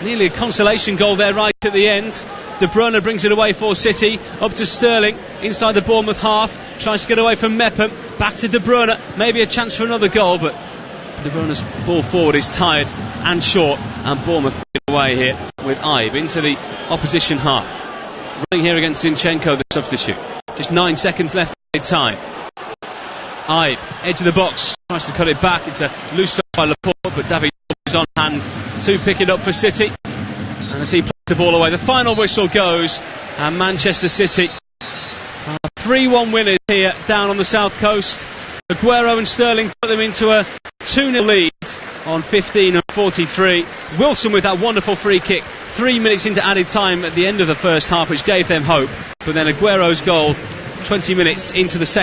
Nearly a consolation goal there right at the end. De Bruyne brings it away for City. Up to Sterling, inside the Bournemouth half. Tries to get away from Mepham. Back to De Bruyne. Maybe a chance for another goal, but De Bruyne's ball forward is tired and short, and Bournemouth put it away here with Ibe into the opposition half. Running here against Zinchenko, the substitute. Just 9 seconds left in time. Ibe, edge of the box, tries to cut it back. It's a loose by Laporte, but David is on hand to pick it up for City. And as he plays the ball away, the final whistle goes, and Manchester City are 3-1 winners here down on the south coast. Aguero and Sterling put them into a 2-0 lead on 15 and 43. Wilson with that wonderful free kick 3 minutes into added time at the end of the first half, which gave them hope. But then Aguero's goal 20 minutes into the second